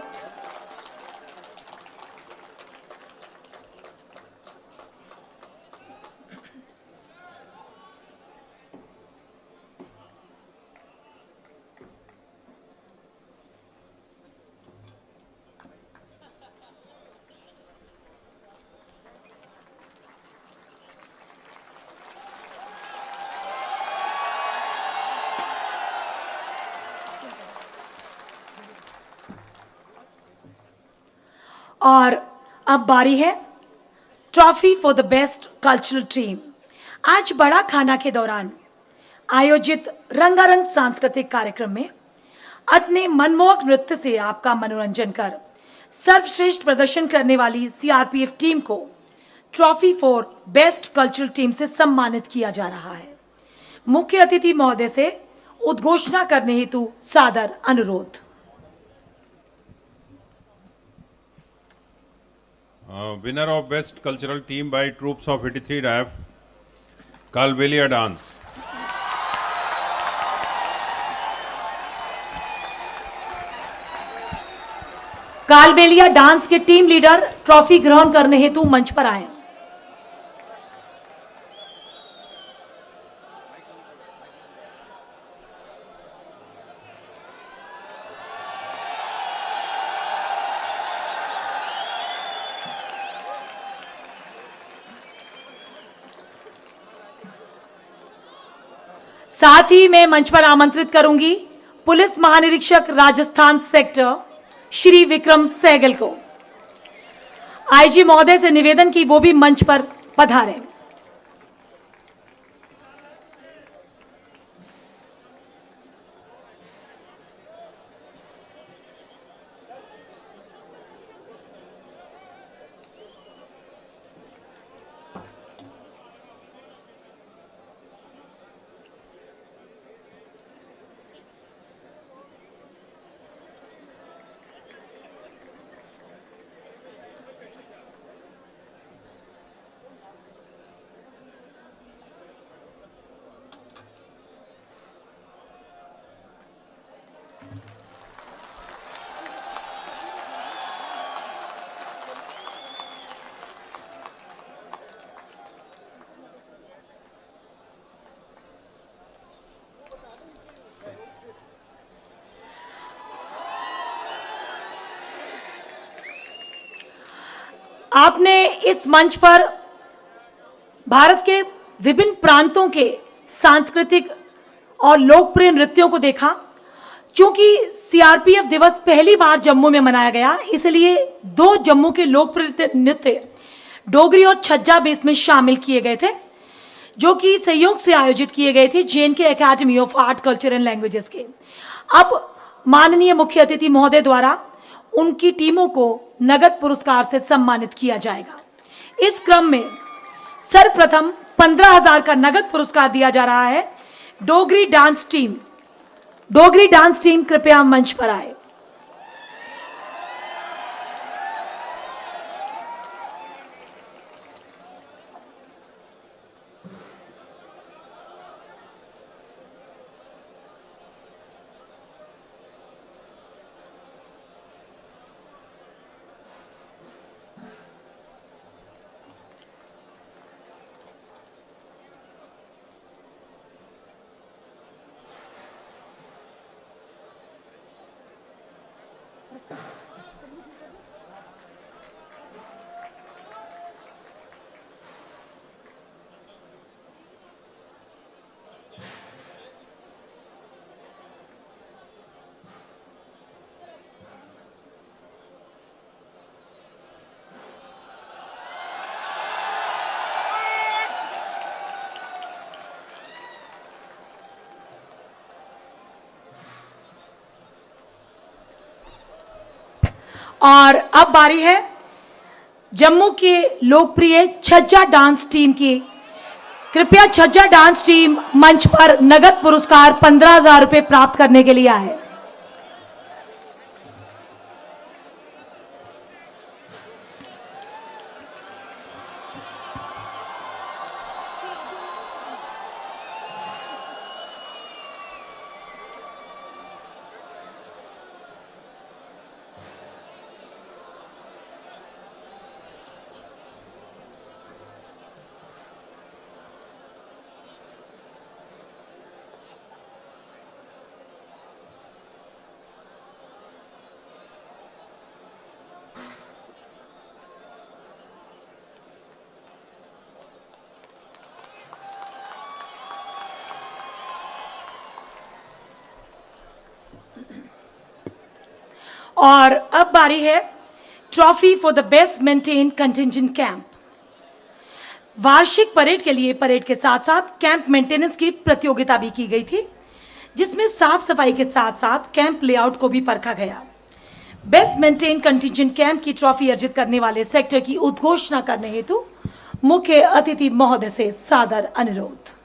और अब बारी है trophy for the best cultural team. आज बड़ा खाना के दौरान आयोजित रंगारंग सांस्कृतिक कार्यक्रम में अपने मनमोहक नृत्य से आपका मनोरंजन कर सर्वश्रेष्ठ प्रदर्शन करने वाली सीआरपीएफ टीम को trophy for best cultural team से सम्मानित किया जा रहा है। मुख्य अतिथि महोदय से उद्घोषणा करने हेतु सादर अनुरोध। Winner of Best Cultural Team by Troops of 83 RAF, Kalbelia Dance. Kalbelia dance के टीम लीडर ट्रॉफी ग्रहण करने हेतु मंच पर आए। साथ ही मैं मंच पर आमंत्रित करूंगी पुलिस महानिरीक्षक राजस्थान सेक्टर श्री विक्रम सहगल को। आईजी महोदय से निवेदन की वो भी मंच पर पधारें। आपने इस मंच पर भारत के विभिन्न प्रांतों के सांस्कृतिक और लोकप्रिय नृत्यों को देखा। चूंकि सीआरपीएफ दिवस पहली बार जम्मू में मनाया गया, इसलिए 2 जम्मू के लोकप्रिय नृत्य डोगरी और छज्जा बेस में शामिल किए गए थे, जो कि सहयोग से आयोजित किए गए थे JNK academy of art culture and languages के। अब माननीय मुख्य अतिथि महोदय द्वारा उनकी टीमों को नगद पुरस्कार से सम्मानित किया जाएगा। इस क्रम में सर्वप्रथम 15,000 का नगद पुरस्कार दिया जा रहा है। डोगरी डांस टीम कृपया मंच पर आए। और अब बारी है जम्मू के लोकप्रिय छज्जा डांस टीम की। कृपया छज्जा डांस टीम मंच पर नगद पुरस्कार 15,000 रुपए प्राप्त करने के लिए आए। और अब बारी है trophy for the best maintain contingent camp. वार्षिक परेड के लिए परेड के साथ साथ कैंप मेंटेनेंस की प्रतियोगिता भी की गई थी, जिसमें साफ सफाई के साथ साथ कैंप लेआउट को भी परखा गया। बेस्ट मेंटेन कंटिंजेंट कैंप की ट्रॉफी अर्जित करने वाले सेक्टर की उद्घोषणा करने हेतु मुख्य अतिथि महोदय से सादर अनुरोध।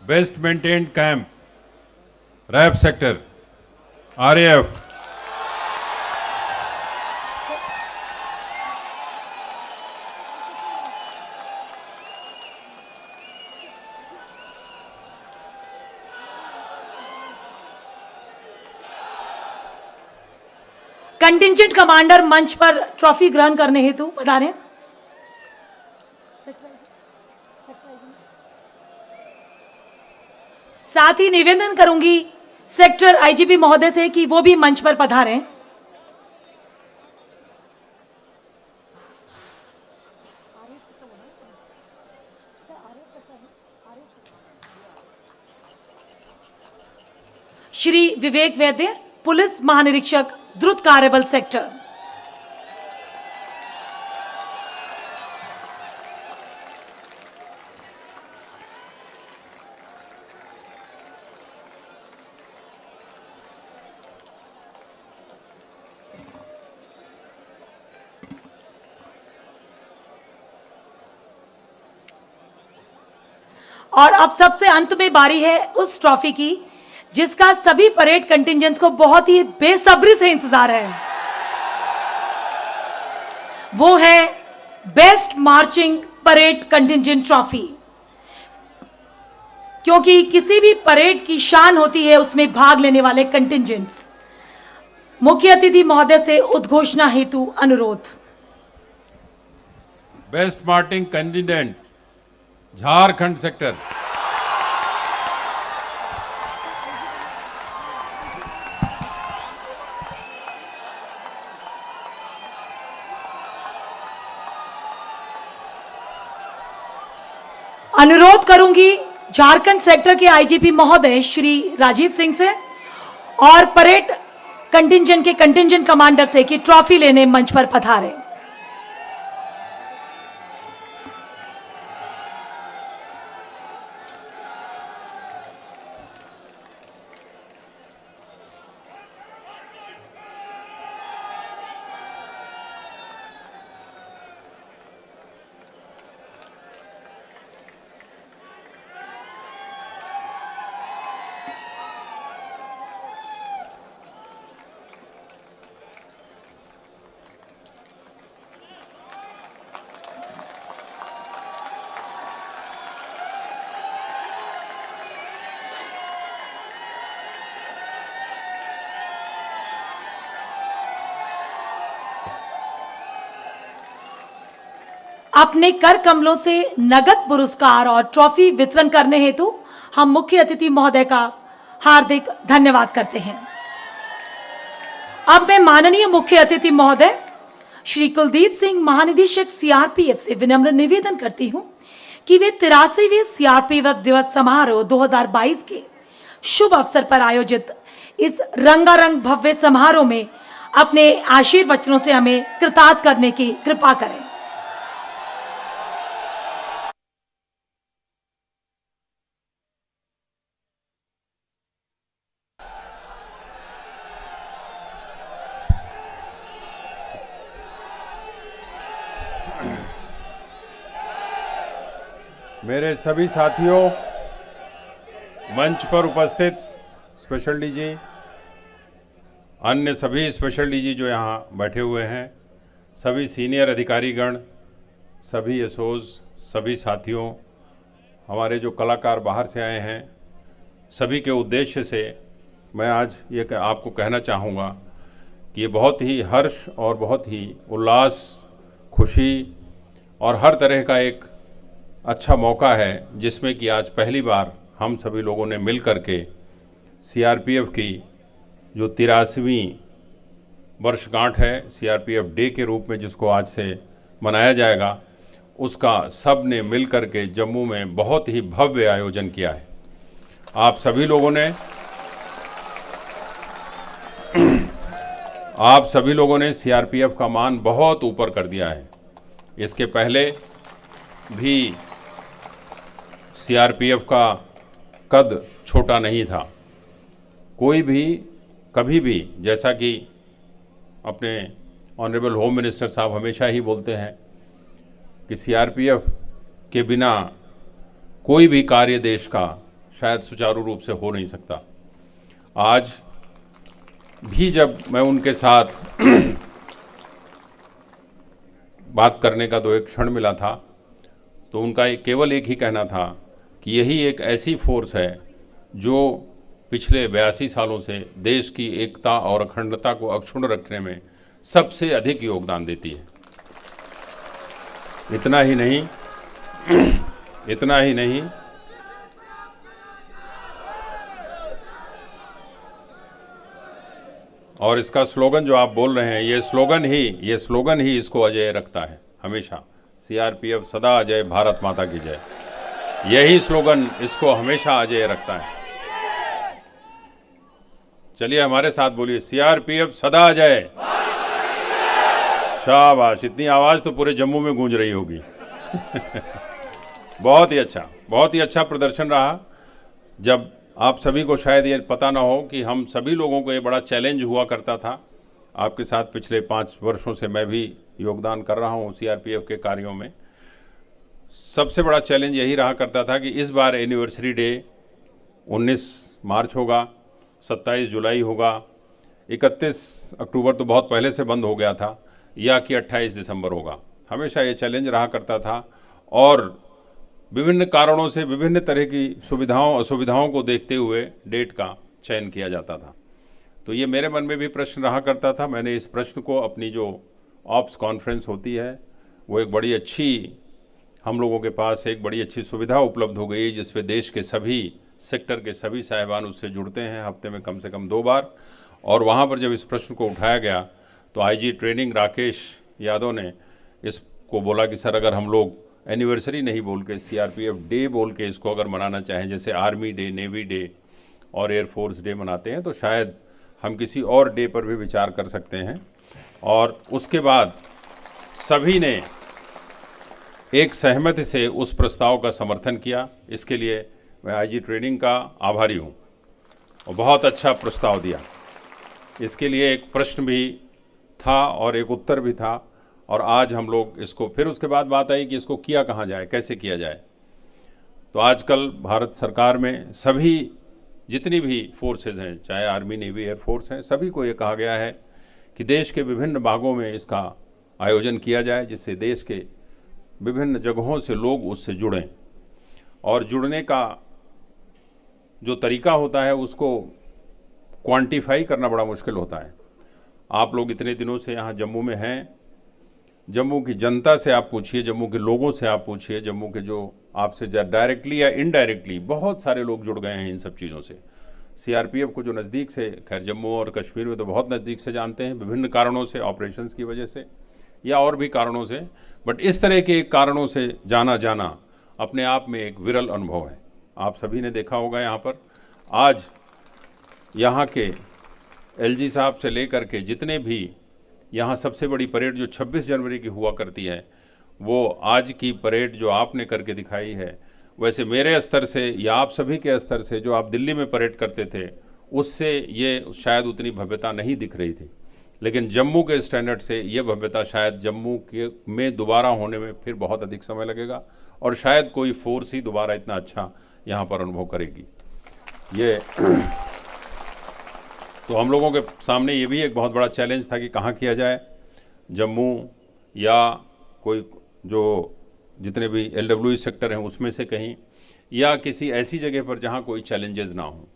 Best maintained camp rap sector RAF contingent commander मंच पर ट्रॉफी ग्रहण करने हेतु पधारें। साथ ही निवेदन करूंगी सेक्टर आईजीपी महोदय से कि वो भी मंच पर पधारें। श्री विवेक वैद्य, पुलिस महानिरीक्षक, द्रुत कार्यबल सेक्टर। और अब सबसे अंत में बारी है उस ट्रॉफी की जिसका सभी परेड कंटिंजेंट्स को बहुत ही बेसब्री से इंतजार है। वो है best marching parade contingent trophy. क्योंकि किसी भी परेड की शान होती है उसमें भाग लेने वाले कंटिंजेंट्स। मुख्य अतिथि महोदय से उद्घोषणा हेतु अनुरोध। Best marching contingent Jharkhand sector अनुरोध करूंगी झारखंड सेक्टर के आईजीपी महोदय श्री राजीव सिंह से और परेड कंटिंजेंट के कंटिंजेंट कमांडर से कि ट्रॉफी लेने मंच पर पधारे। अपने कर कमलों से नगद पुरस्कार और ट्रॉफी वितरण करने हेतु हम मुख्य अतिथि महोदय का हार्दिक धन्यवाद करते हैं। अब मैं माननीय मुख्य अतिथि महोदय श्री कुलदीप सिंह महानिदेशक सीआरपीएफ से विनम्र निवेदन करती हूं कि वे 83वें सीआरपीएफ दिवस समारोह 2022 के शुभ अवसर पर आयोजित इस रंगारंग भव्य समारोह में अपने आशीर्वचनों से हमें कृतार्थ करने की कृपा करें। मेरे सभी साथियों, मंच पर उपस्थित स्पेशल डीजी, अन्य सभी स्पेशल डीजी जो यहाँ बैठे हुए हैं, सभी सीनियर अधिकारीगण, सभी एसओज, सभी साथियों, हमारे जो कलाकार बाहर से आए हैं, सभी के उद्देश्य से मैं आज ये आपको कहना चाहूँगा कि ये बहुत ही हर्ष और बहुत ही उल्लास, खुशी और हर तरह का एक अच्छा मौका है जिसमें कि आज पहली बार हम सभी लोगों ने मिल कर के सीआरपीएफ की जो 83वीं वर्षगांठ है, सीआरपीएफ डे के रूप में जिसको आज से मनाया जाएगा, उसका सब ने मिल कर के जम्मू में बहुत ही भव्य आयोजन किया है। आप सभी लोगों ने सीआरपीएफ का मान बहुत ऊपर कर दिया है। इसके पहले भी सीआरपीएफ का कद छोटा नहीं था। कोई भी कभी भी, जैसा कि अपने ऑनरेबल होम मिनिस्टर साहब हमेशा ही बोलते हैं कि सीआरपीएफ के बिना कोई भी कार्य देश का शायद सुचारू रूप से हो नहीं सकता। आज भी जब मैं उनके साथ बात करने का तो एक क्षण मिला था, तो उनका केवल एक ही कहना था कि यही एक ऐसी फोर्स है जो पिछले 82 सालों से देश की एकता और अखंडता को अक्षुण्ण रखने में सबसे अधिक योगदान देती है। इतना ही नहीं, और इसका स्लोगन जो आप बोल रहे हैं, ये स्लोगन ही इसको अजय रखता है हमेशा। सीआरपीएफ सदा अजय, भारत माता की जय, यही स्लोगन इसको हमेशा अजय रखता है। चलिए हमारे साथ बोलिए, सीआरपीएफ सदा अजय। शाबाश, इतनी आवाज़ तो पूरे जम्मू में गूंज रही होगी। बहुत ही अच्छा प्रदर्शन रहा। जब आप सभी को शायद ये पता ना हो कि हम सभी लोगों को ये बड़ा चैलेंज हुआ करता था। आपके साथ पिछले 5 वर्षों से मैं भी योगदान कर रहा हूँ सीआरपीएफ के कार्यों में। सबसे बड़ा चैलेंज यही रहा करता था कि इस बार एनिवर्सरी डे 19 मार्च होगा, 27 जुलाई होगा, 31 अक्टूबर तो बहुत पहले से बंद हो गया था, या कि 28 दिसंबर होगा। हमेशा ये चैलेंज रहा करता था और विभिन्न कारणों से विभिन्न तरह की सुविधाओं असुविधाओं को देखते हुए डेट का चयन किया जाता था। तो ये मेरे मन में भी प्रश्न रहा करता था। मैंने इस प्रश्न को अपनी जो ऑप्स कॉन्फ्रेंस होती है, वो एक बड़ी अच्छी, हम लोगों के पास एक बड़ी अच्छी सुविधा उपलब्ध हो गई जिस पे देश के सभी सेक्टर के सभी साहिबान उससे जुड़ते हैं हफ्ते में कम से कम 2 बार। और वहाँ पर जब इस प्रश्न को उठाया गया तो आईजी ट्रेनिंग राकेश यादव ने इसको बोला कि सर, अगर हम लोग एनिवर्सरी नहीं बोल के सीआरपीएफ डे बोल के इसको अगर मनाना चाहें, जैसे आर्मी डे, नेवी डे और एयरफोर्स डे मनाते हैं, तो शायद हम किसी और डे पर भी विचार कर सकते हैं। और उसके बाद सभी ने एक सहमति से उस प्रस्ताव का समर्थन किया। इसके लिए मैं आईजी ट्रेनिंग का आभारी हूँ और बहुत अच्छा प्रस्ताव दिया। इसके लिए एक प्रश्न भी था और एक उत्तर भी था, और आज हम लोग इसको, फिर उसके बाद बात आई कि इसको किया कहाँ जाए, कैसे किया जाए। तो आजकल भारत सरकार में सभी जितनी भी फोर्सेज हैं, चाहे आर्मी, नेवी, एयरफोर्स हैं, सभी को ये कहा गया है कि देश के विभिन्न भागों में इसका आयोजन किया जाए, जिससे देश के विभिन्न जगहों से लोग उससे जुड़ें। और जुड़ने का जो तरीका होता है उसको क्वांटिफाई करना बड़ा मुश्किल होता है। आप लोग इतने दिनों से यहाँ जम्मू में हैं, जम्मू की जनता से आप पूछिए, जम्मू के लोगों से आप पूछिए, जम्मू के जो आपसे डायरेक्टली या इनडायरेक्टली बहुत सारे लोग जुड़ गए हैं इन सब चीज़ों से। सीआरपीएफ को जो नज़दीक से, खैर जम्मू और कश्मीर में तो बहुत नज़दीक से जानते हैं, विभिन्न कारणों से, ऑपरेशंस की वजह से या और भी कारणों से, बट इस तरह के कारणों से जाना अपने आप में एक विरल अनुभव है। आप सभी ने देखा होगा यहाँ पर आज यहाँ के एलजी साहब से लेकर के जितने भी यहाँ सबसे बड़ी परेड जो 26 जनवरी की हुआ करती है, वो आज की परेड जो आपने करके दिखाई है, वैसे मेरे स्तर से या आप सभी के स्तर से जो आप दिल्ली में परेड करते थे, उससे ये शायद उतनी भव्यता नहीं दिख रही थी। लेकिन जम्मू के स्टैंडर्ड से ये भव्यता शायद जम्मू के में दोबारा होने में फिर बहुत अधिक समय लगेगा, और शायद कोई फोर्स ही दोबारा इतना अच्छा यहाँ पर अनुभव करेगी। ये तो हम लोगों के सामने ये भी एक बहुत बड़ा चैलेंज था कि कहाँ किया जाए, जम्मू या कोई जो जितने भी LWE सेक्टर हैं उसमें से कहीं, या किसी ऐसी जगह पर जहाँ कोई चैलेंजेस ना हो।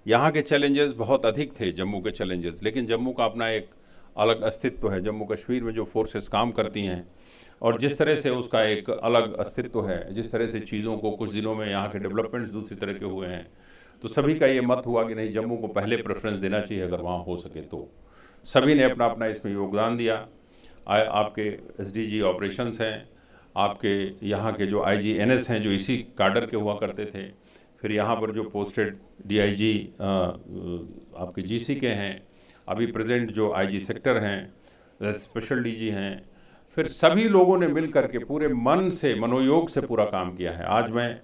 यहाँ के चैलेंजेस बहुत अधिक थे, जम्मू के चैलेंजेस, लेकिन जम्मू का अपना एक अलग अस्तित्व है। जम्मू कश्मीर में जो फोर्सेस काम करती हैं और जिस तरह से उसका एक अलग अस्तित्व है, जिस तरह से चीज़ों को कुछ दिनों में यहाँ के डेवलपमेंट्स दूसरी तरह के हुए हैं, तो सभी का ये मत हुआ कि नहीं, जम्मू को पहले प्रेफरेंस देना चाहिए अगर वहाँ हो सके तो। सभी ने अपना अपना इसमें योगदान दिया। आपके SDG ऑपरेशंस हैं, आपके यहाँ के जो IGNS हैं जो इसी काडर के हुआ करते थे, फिर यहाँ पर जो पोस्टेड DIG आपके GC के हैं, अभी प्रेजेंट जो IG सेक्टर हैं, स्पेशल DG हैं, फिर सभी लोगों ने मिल करके पूरे मन से, मनोयोग से पूरा काम किया है। आज मैं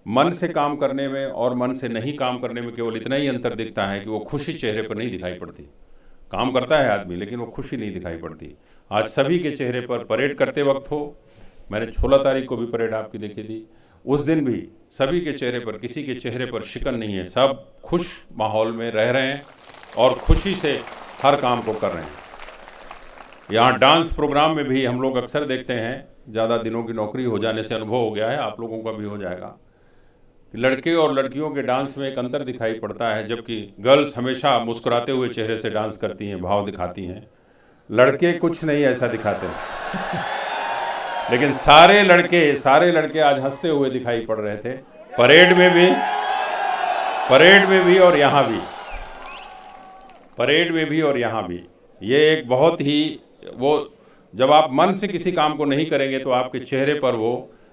मन से काम करने में और मन से नहीं काम करने में केवल इतना ही अंतर दिखता है कि वो खुशी चेहरे पर नहीं दिखाई पड़ती। काम करता है आदमी लेकिन वो खुशी नहीं दिखाई पड़ती। आज सभी के चेहरे पर परेड करते वक्त हो, मैंने 16 तारीख को भी परेड आपकी देखी थी, उस दिन भी सभी के चेहरे पर, किसी के चेहरे पर शिकन नहीं है, सब खुश माहौल में रह रहे हैं और खुशी से हर काम को कर रहे हैं। यहाँ डांस प्रोग्राम में भी हम लोग अक्सर देखते हैं, ज़्यादा दिनों की नौकरी हो जाने से अनुभव हो गया है, आप लोगों का भी हो जाएगा, लड़के और लड़कियों के डांस में एक अंतर दिखाई पड़ता है। जबकि गर्ल्स हमेशा मुस्कुराते हुए चेहरे से डांस करती हैं, भाव दिखाती हैं, लड़के कुछ नहीं ऐसा दिखाते लेकिन सारे लड़के आज हंसते हुए दिखाई पड़ रहे थे, परेड में भी और यहाँ भी, परेड में भी और यहाँ भी। ये एक बहुत ही, वो जब आप मन से किसी काम को नहीं करेंगे तो आपके चेहरे पर वो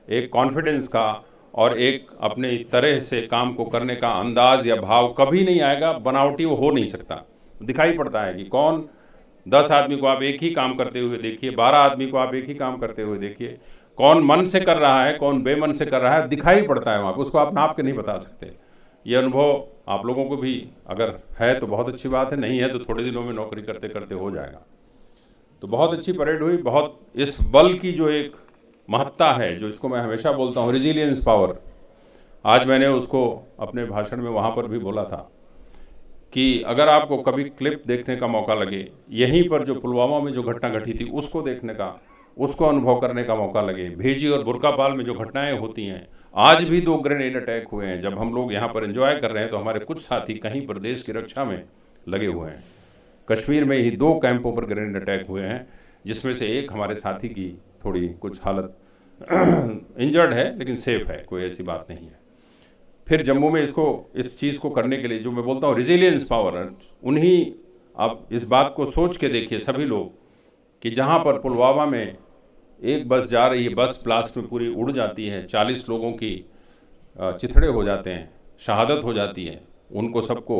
एक कॉन्फिडेंस का और एक अपने तरह से काम को करने का अंदाज या भाव कभी नहीं आएगा, बनावटी वो हो नहीं सकता। दिखाई पड़ता है कि कौन 10 आदमी को आप एक ही काम करते हुए देखिए, 12 आदमी को आप एक ही काम करते हुए देखिए, कौन मन से कर रहा है, कौन बेमन से कर रहा है, दिखाई पड़ता है वहाँ पर, उसको आप नाप के नहीं बता सकते। ये अनुभव आप लोगों को भी अगर है तो बहुत अच्छी बात है, नहीं है तो थोड़े दिनों में नौकरी करते करते हो जाएगा। तो बहुत अच्छी परेड हुई। बहुत इस बल की जो एक महत्ता है, जो इसको मैं हमेशा बोलता हूँ, रेजिलियंस पावर, आज मैंने उसको अपने भाषण में वहाँ पर भी बोला था कि अगर आपको कभी क्लिप देखने का मौका लगे, यहीं पर जो पुलवामा में जो घटना घटी थी उसको देखने का, उसको अनुभव करने का मौका लगे, भेजी और बुरकापाल में जो घटनाएं होती हैं, आज भी 2 ग्रेनेड अटैक हुए हैं। जब हम लोग यहाँ पर एंजॉय कर रहे हैं तो हमारे कुछ साथी कहीं पर देश की रक्षा में लगे हुए हैं। कश्मीर में ही 2 कैंपों पर ग्रेनेड अटैक हुए हैं, जिसमें से एक हमारे साथी की थोड़ी कुछ हालत इंजर्ड है लेकिन सेफ है, कोई ऐसी बात नहीं है। फिर जम्मू में इस चीज़ को करने के लिए जो मैं बोलता हूँ रेजिलियंस पावर, उन्हीं, आप इस बात को सोच के देखिए सभी लोग कि जहाँ पर पुलवामा में एक बस जा रही है, बस ब्लास्ट में पूरी उड़ जाती है, 40 लोगों की चिथड़े हो जाते हैं, शहादत हो जाती है। उनको सबको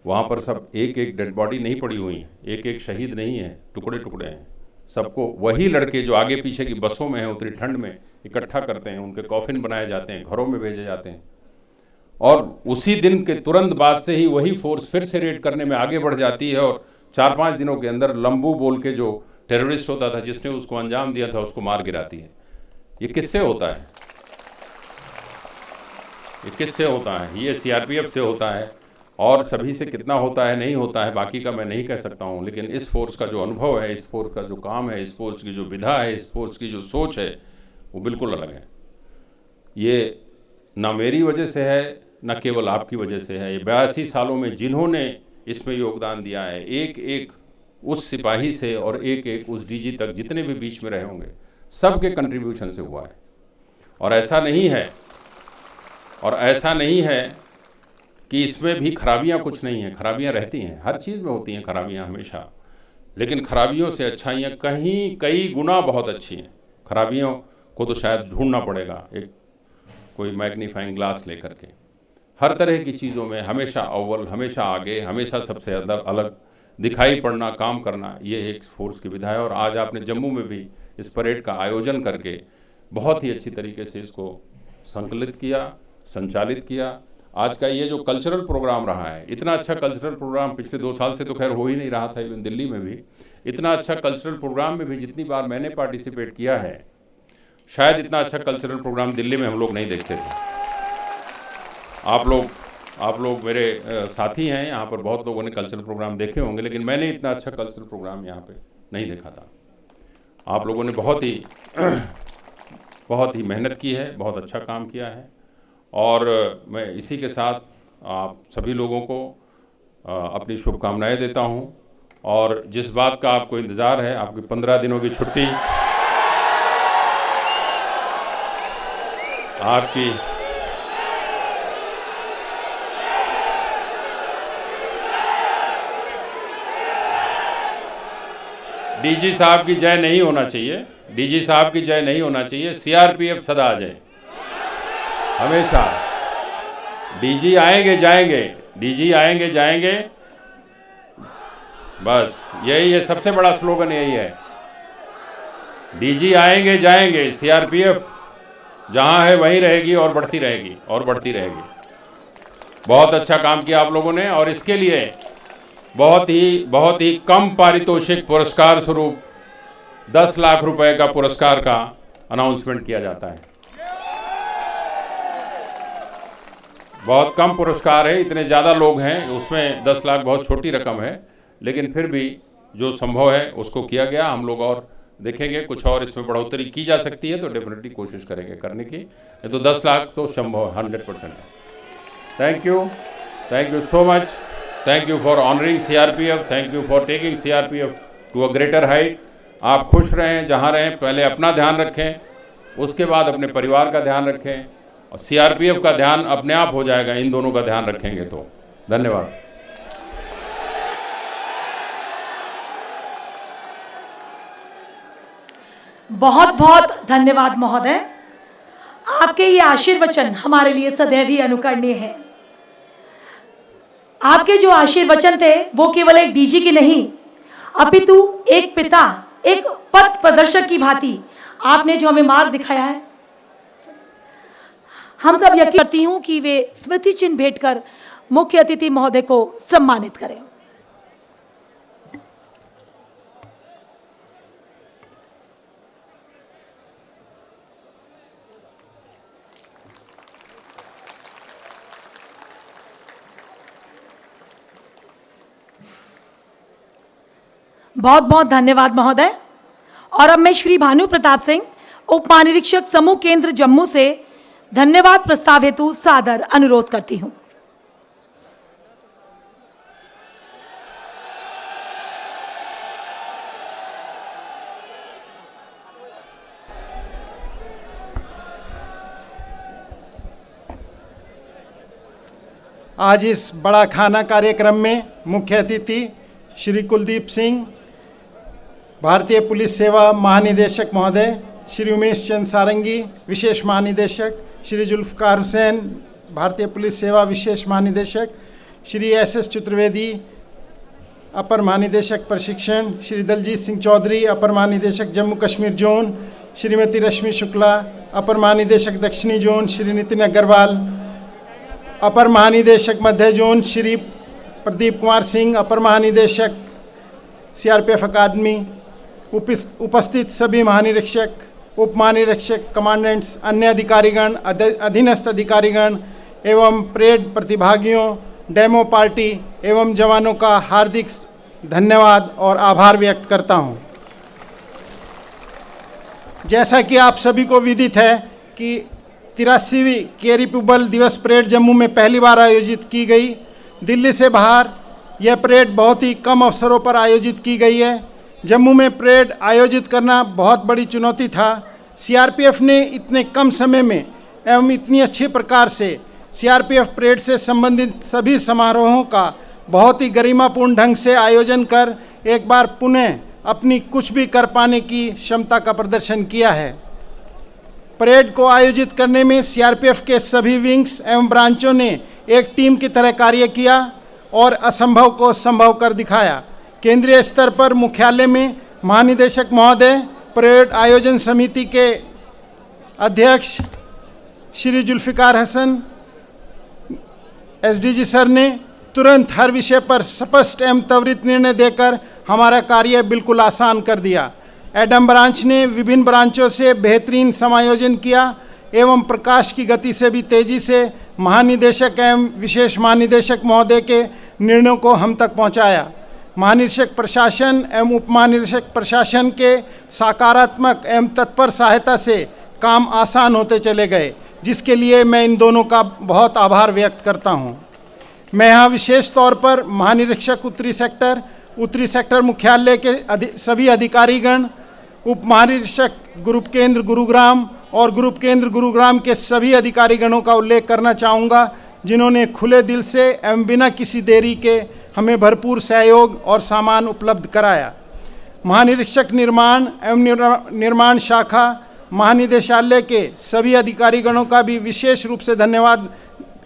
वहाँ पर सब एक एक डेड बॉडी नहीं पड़ी हुई है, एक एक शहीद नहीं है, टुकड़े टुकड़े हैं। सबको वही लड़के जो आगे पीछे की बसों में हैं उतनी ठंड में इकट्ठा करते हैं, उनके कॉफिन बनाए जाते हैं, घरों में भेजे जाते हैं। और उसी दिन के तुरंत बाद से ही वही फोर्स फिर से रेड करने में आगे बढ़ जाती है और 4-5 दिनों के अंदर लंबू बोल के जो टेररिस्ट होता था, जिसने उसको अंजाम दिया था, उसको मार गिराती है। ये किससे होता है? ये किससे होता है? ये सीआरपीएफ से होता है। और सभी से कितना होता है नहीं होता है बाकी का मैं नहीं कह सकता हूँ, लेकिन इस फोर्स का जो अनुभव है, इस फोर्स का जो काम है, इस फोर्स की जो विधा है, इस फोर्स की जो सोच है, वो बिल्कुल अलग है। ये ना मेरी वजह से है, न केवल आपकी वजह से है। ये 82 सालों में जिन्होंने इसमें योगदान दिया है, एक एक उस सिपाही से और एक एक उस डीजी तक जितने भी बीच में रहे होंगे, सबके कंट्रीब्यूशन से हुआ है। और ऐसा नहीं है कि इसमें भी खराबियां कुछ नहीं हैं। खराबियां रहती हैं, हर चीज़ में होती हैं खराबियां हमेशा, लेकिन खराबियों से अच्छाइयाँ कई गुना बहुत अच्छी हैं। खराबियों को तो शायद ढूंढना पड़ेगा एक कोई मैग्नीफाइंग ग्लास लेकर के। हर तरह की चीज़ों में हमेशा अव्वल, हमेशा आगे, हमेशा सबसे अलग दिखाई पड़ना, काम करना, ये एक फोर्स की विधा है। और आज आपने जम्मू में भी इस परेड का आयोजन करके बहुत ही अच्छी तरीके से इसको संकलित किया, संचालित किया। आज का ये जो कल्चरल प्रोग्राम रहा है, इतना अच्छा कल्चरल प्रोग्राम पिछले 2 साल से तो खैर हो ही नहीं रहा था। इवन दिल्ली में भी इतना अच्छा कल्चरल प्रोग्राम में भी जितनी बार मैंने पार्टिसिपेट किया है, शायद इतना अच्छा कल्चरल प्रोग्राम दिल्ली में हम लोग नहीं देखते थे। आप लोग मेरे साथी हैं, यहाँ पर बहुत लोगों ने कल्चरल प्रोग्राम देखे होंगे, लेकिन मैंने इतना अच्छा कल्चरल प्रोग्राम यहाँ पे नहीं देखा था। आप लोगों ने बहुत ही मेहनत की है, बहुत अच्छा काम किया है। और मैं इसी के साथ आप सभी लोगों को अपनी शुभकामनाएं देता हूं। और जिस बात का आपको इंतज़ार है, आपकी 15 दिनों की छुट्टी, आपकी डीजी साहब की जय नहीं होना चाहिए, डीजी साहब की जय नहीं होना चाहिए, सीआरपीएफ सदा जय। हमेशा डीजी आएंगे जाएंगे, डीजी आएंगे जाएंगे, बस यही है, सबसे बड़ा स्लोगन यही है। डीजी आएंगे जाएंगे, सीआरपीएफ जहां है वहीं रहेगी और बढ़ती रहेगी और बढ़ती रहेगी। बहुत अच्छा काम किया आप लोगों ने। और इसके लिए बहुत ही कम पारितोषिक पुरस्कार स्वरूप 10 लाख रुपए का पुरस्कार का अनाउंसमेंट किया जाता है। बहुत कम पुरस्कार है, इतने ज़्यादा लोग हैं, उसमें 10 लाख बहुत छोटी रकम है, लेकिन फिर भी जो संभव है उसको किया गया। हम लोग और देखेंगे, कुछ और इसमें बढ़ोतरी की जा सकती है तो डेफिनेटली कोशिश करेंगे करने की। नहीं तो 10 लाख तो संभव 100% है। Thank you so much. Thank you for honouring CRPF, thank you for taking CRPF to a greater height. आप खुश रहें जहाँ रहें, पहले अपना ध्यान रखें, उसके बाद अपने परिवार का ध्यान रखें, और सीआरपीएफ का ध्यान अपने आप हो जाएगा, इन दोनों का ध्यान रखेंगे तो। धन्यवाद। बहुत बहुत धन्यवाद महोदय। आपके ये आशीर्वचन हमारे लिए सदैव ही अनुकरणीय है। आपके जो आशीर्वचन थे वो केवल एक डीजी की नहीं, अपितु एक पिता, एक पथ प्रदर्शक की भांति आपने जो हमें मार्ग दिखाया है। हम सब यकीन करती हूँ कि वे स्मृति चिन्ह भेंट कर मुख्य अतिथि महोदय को सम्मानित करें। बहुत बहुत धन्यवाद महोदय। और अब मैं श्री भानु प्रताप सिंह, उप महानिरीक्षक समूह केंद्र जम्मू से धन्यवाद प्रस्ताव हेतु सादर अनुरोध करती हूं। आज इस बड़ा खाना कार्यक्रम में मुख्य अतिथि श्री कुलदीप सिंह, भारतीय पुलिस सेवा महानिदेशक महोदय श्री उमेश चंद सारंगी, विशेष महानिदेशक श्री जुल्फकार हुसैन, भारतीय पुलिस सेवा विशेष महानिदेशक श्री SS चतुर्वेदी, अपर महानिदेशक प्रशिक्षण श्री दलजीत सिंह चौधरी, अपर महानिदेशक जम्मू कश्मीर जोन श्रीमती रश्मि शुक्ला, अपर महानिदेशक दक्षिणी जोन श्री नितिन अग्रवाल, अपर महानिदेशक मध्य जोन श्री प्रदीप कुमार सिंह, अपर महानिदेशक CRPF अकादमी, उपस्थित सभी महानिरीक्षक, उप महानिरीक्षक, कमांडेंट्स, अन्य अधिकारीगण, अधीनस्थ अधिकारीगण एवं परेड प्रतिभागियों, डेमो पार्टी एवं जवानों का हार्दिक धन्यवाद और आभार व्यक्त करता हूं। जैसा कि आप सभी को विदित है कि 83वीं केरी पीपल दिवस परेड जम्मू में पहली बार आयोजित की गई। दिल्ली से बाहर यह परेड बहुत ही कम अवसरों पर आयोजित की गई है। जम्मू में परेड आयोजित करना बहुत बड़ी चुनौती था। CRPF ने इतने कम समय में एवं इतनी अच्छी प्रकार से CRPF परेड से संबंधित सभी समारोहों का बहुत ही गरिमापूर्ण ढंग से आयोजन कर एक बार पुनः अपनी कुछ भी कर पाने की क्षमता का प्रदर्शन किया है। परेड को आयोजित करने में CRPF के सभी विंग्स एवं ब्रांचों ने एक टीम की तरह कार्य किया और असंभव को संभव कर दिखाया। केंद्रीय स्तर पर मुख्यालय में महानिदेशक महोदय, परेड आयोजन समिति के अध्यक्ष श्री जुल्फिकार हसन, SDG सर ने तुरंत हर विषय पर स्पष्ट एवं त्वरित निर्णय देकर हमारा कार्य बिल्कुल आसान कर दिया। एडम ब्रांच ने विभिन्न ब्रांचों से बेहतरीन समायोजन किया एवं प्रकाश की गति से भी तेजी से महानिदेशक एवं विशेष महानिदेशक महोदय के निर्णयों को हम तक पहुंचाया। महानिरीक्षक प्रशासन एवं उप महानिरीक्षक प्रशासन के सकारात्मक एवं तत्पर सहायता से काम आसान होते चले गए, जिसके लिए मैं इन दोनों का बहुत आभार व्यक्त करता हूं। मैं यहाँ विशेष तौर पर महानिरीक्षक उत्तरी सेक्टर मुख्यालय के सभी अधिकारीगण, उप महानिरीक्षक ग्रुप केंद्र गुरुग्राम और ग्रुप केंद्र गुरुग्राम के सभी अधिकारीगणों का उल्लेख करना चाहूँगा, जिन्होंने खुले दिल से एवं बिना किसी देरी के हमें भरपूर सहयोग और सामान उपलब्ध कराया। महानिरीक्षक निर्माण एवं निर्माण शाखा महानिदेशालय के सभी अधिकारीगणों का भी विशेष रूप से धन्यवाद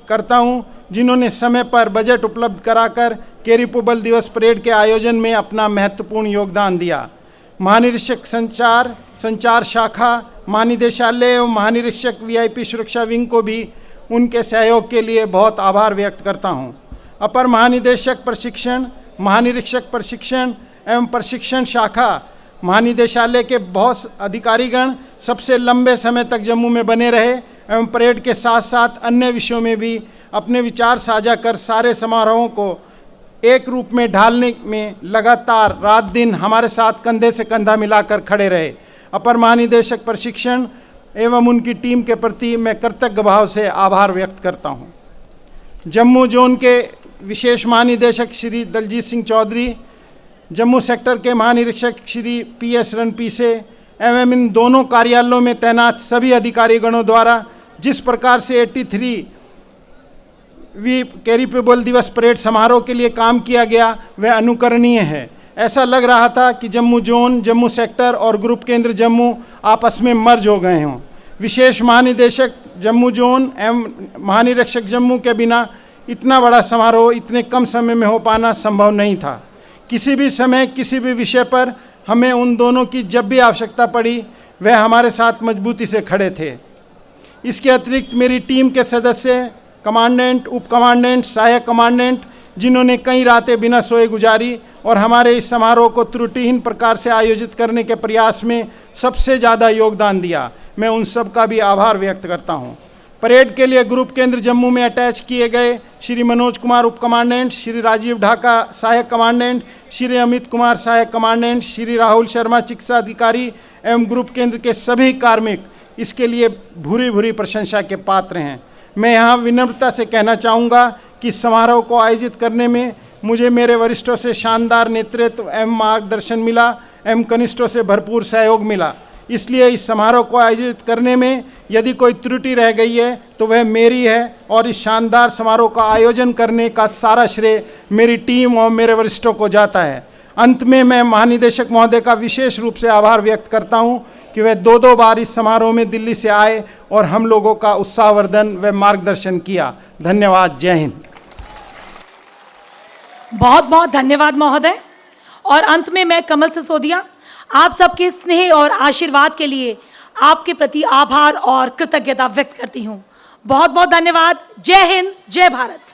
करता हूं, जिन्होंने समय पर बजट उपलब्ध कराकर केरी पीपल दिवस परेड के आयोजन में अपना महत्वपूर्ण योगदान दिया। महानिरीक्षक संचार शाखा महानिदेशालय एवं महानिरीक्षक VIP सुरक्षा विंग को भी उनके सहयोग के लिए बहुत आभार व्यक्त करता हूं। अपर महानिदेशक प्रशिक्षण, महानिरीक्षक प्रशिक्षण एवं प्रशिक्षण शाखा महानिदेशालय के बहुत अधिकारीगण सबसे लंबे समय तक जम्मू में बने रहे एवं परेड के साथ साथ अन्य विषयों में भी अपने विचार साझा कर सारे समारोहों को एक रूप में ढालने में लगातार रात दिन हमारे साथ कंधे से कंधा मिलाकर खड़े रहे। अपर महानिदेशक प्रशिक्षण एवं उनकी टीम के प्रति मैं कृतज्ञ भाव से आभार व्यक्त करता हूं। जम्मू जोन के विशेष महानिदेशक श्री दलजीत सिंह चौधरी, जम्मू सेक्टर के महानिरीक्षक श्री PS रणपीसे एवं इन दोनों कार्यालयों में तैनात सभी अधिकारीगणों द्वारा जिस प्रकार से 83वीं केरी पीपल दिवस परेड समारोह के लिए काम किया गया वह अनुकरणीय है। ऐसा लग रहा था कि जम्मू जोन, जम्मू सेक्टर और ग्रुप केंद्र जम्मू आपस में मर्ज हो गए हों। विशेष महानिदेशक जम्मू जोन एवं महानिरीक्षक जम्मू के बिना इतना बड़ा समारोह इतने कम समय में हो पाना संभव नहीं था। किसी भी समय किसी भी विषय पर हमें उन दोनों की जब भी आवश्यकता पड़ी वह हमारे साथ मजबूती से खड़े थे। इसके अतिरिक्त मेरी टीम के सदस्य, कमांडेंट, उप कमांडेंट, सहायक कमांडेंट, जिन्होंने कई रातें बिना सोए गुजारी और हमारे इस समारोह को त्रुटिहीन प्रकार से आयोजित करने के प्रयास में सबसे ज़्यादा योगदान दिया, मैं उन सब का भी आभार व्यक्त करता हूँ। परेड के लिए ग्रुप केंद्र जम्मू में अटैच किए गए श्री मनोज कुमार उप कमांडेंट, श्री राजीव ढाका सहायक कमांडेंट, श्री अमित कुमार सहायक कमांडेंट, श्री राहुल शर्मा चिकित्सा अधिकारी एवं ग्रुप केंद्र के सभी कार्मिक इसके लिए भूरी भूरी प्रशंसा के पात्र हैं। मैं यहाँ विनम्रता से कहना चाहूँगा कि समारोह को आयोजित करने में मुझे मेरे वरिष्ठों से शानदार नेतृत्व एवं मार्गदर्शन मिला एवं कनिष्ठों से भरपूर सहयोग मिला। इसलिए इस समारोह को आयोजित करने में यदि कोई त्रुटि रह गई है तो वह मेरी है और इस शानदार समारोह का आयोजन करने का सारा श्रेय मेरी टीम और मेरे वरिष्ठों को जाता है। अंत में मैं महानिदेशक महोदय का विशेष रूप से आभार व्यक्त करता हूं कि वे दो बार इस समारोह में दिल्ली से आए और हम लोगों का उत्साहवर्धन व मार्गदर्शन किया। धन्यवाद। जय हिंद। बहुत बहुत धन्यवाद महोदय। और अंत में मैं कमल सिसोदिया आप सबके स्नेह और आशीर्वाद के लिए आपके प्रति आभार और कृतज्ञता व्यक्त करती हूँ। बहुत बहुत धन्यवाद। जय हिंद, जय भारत।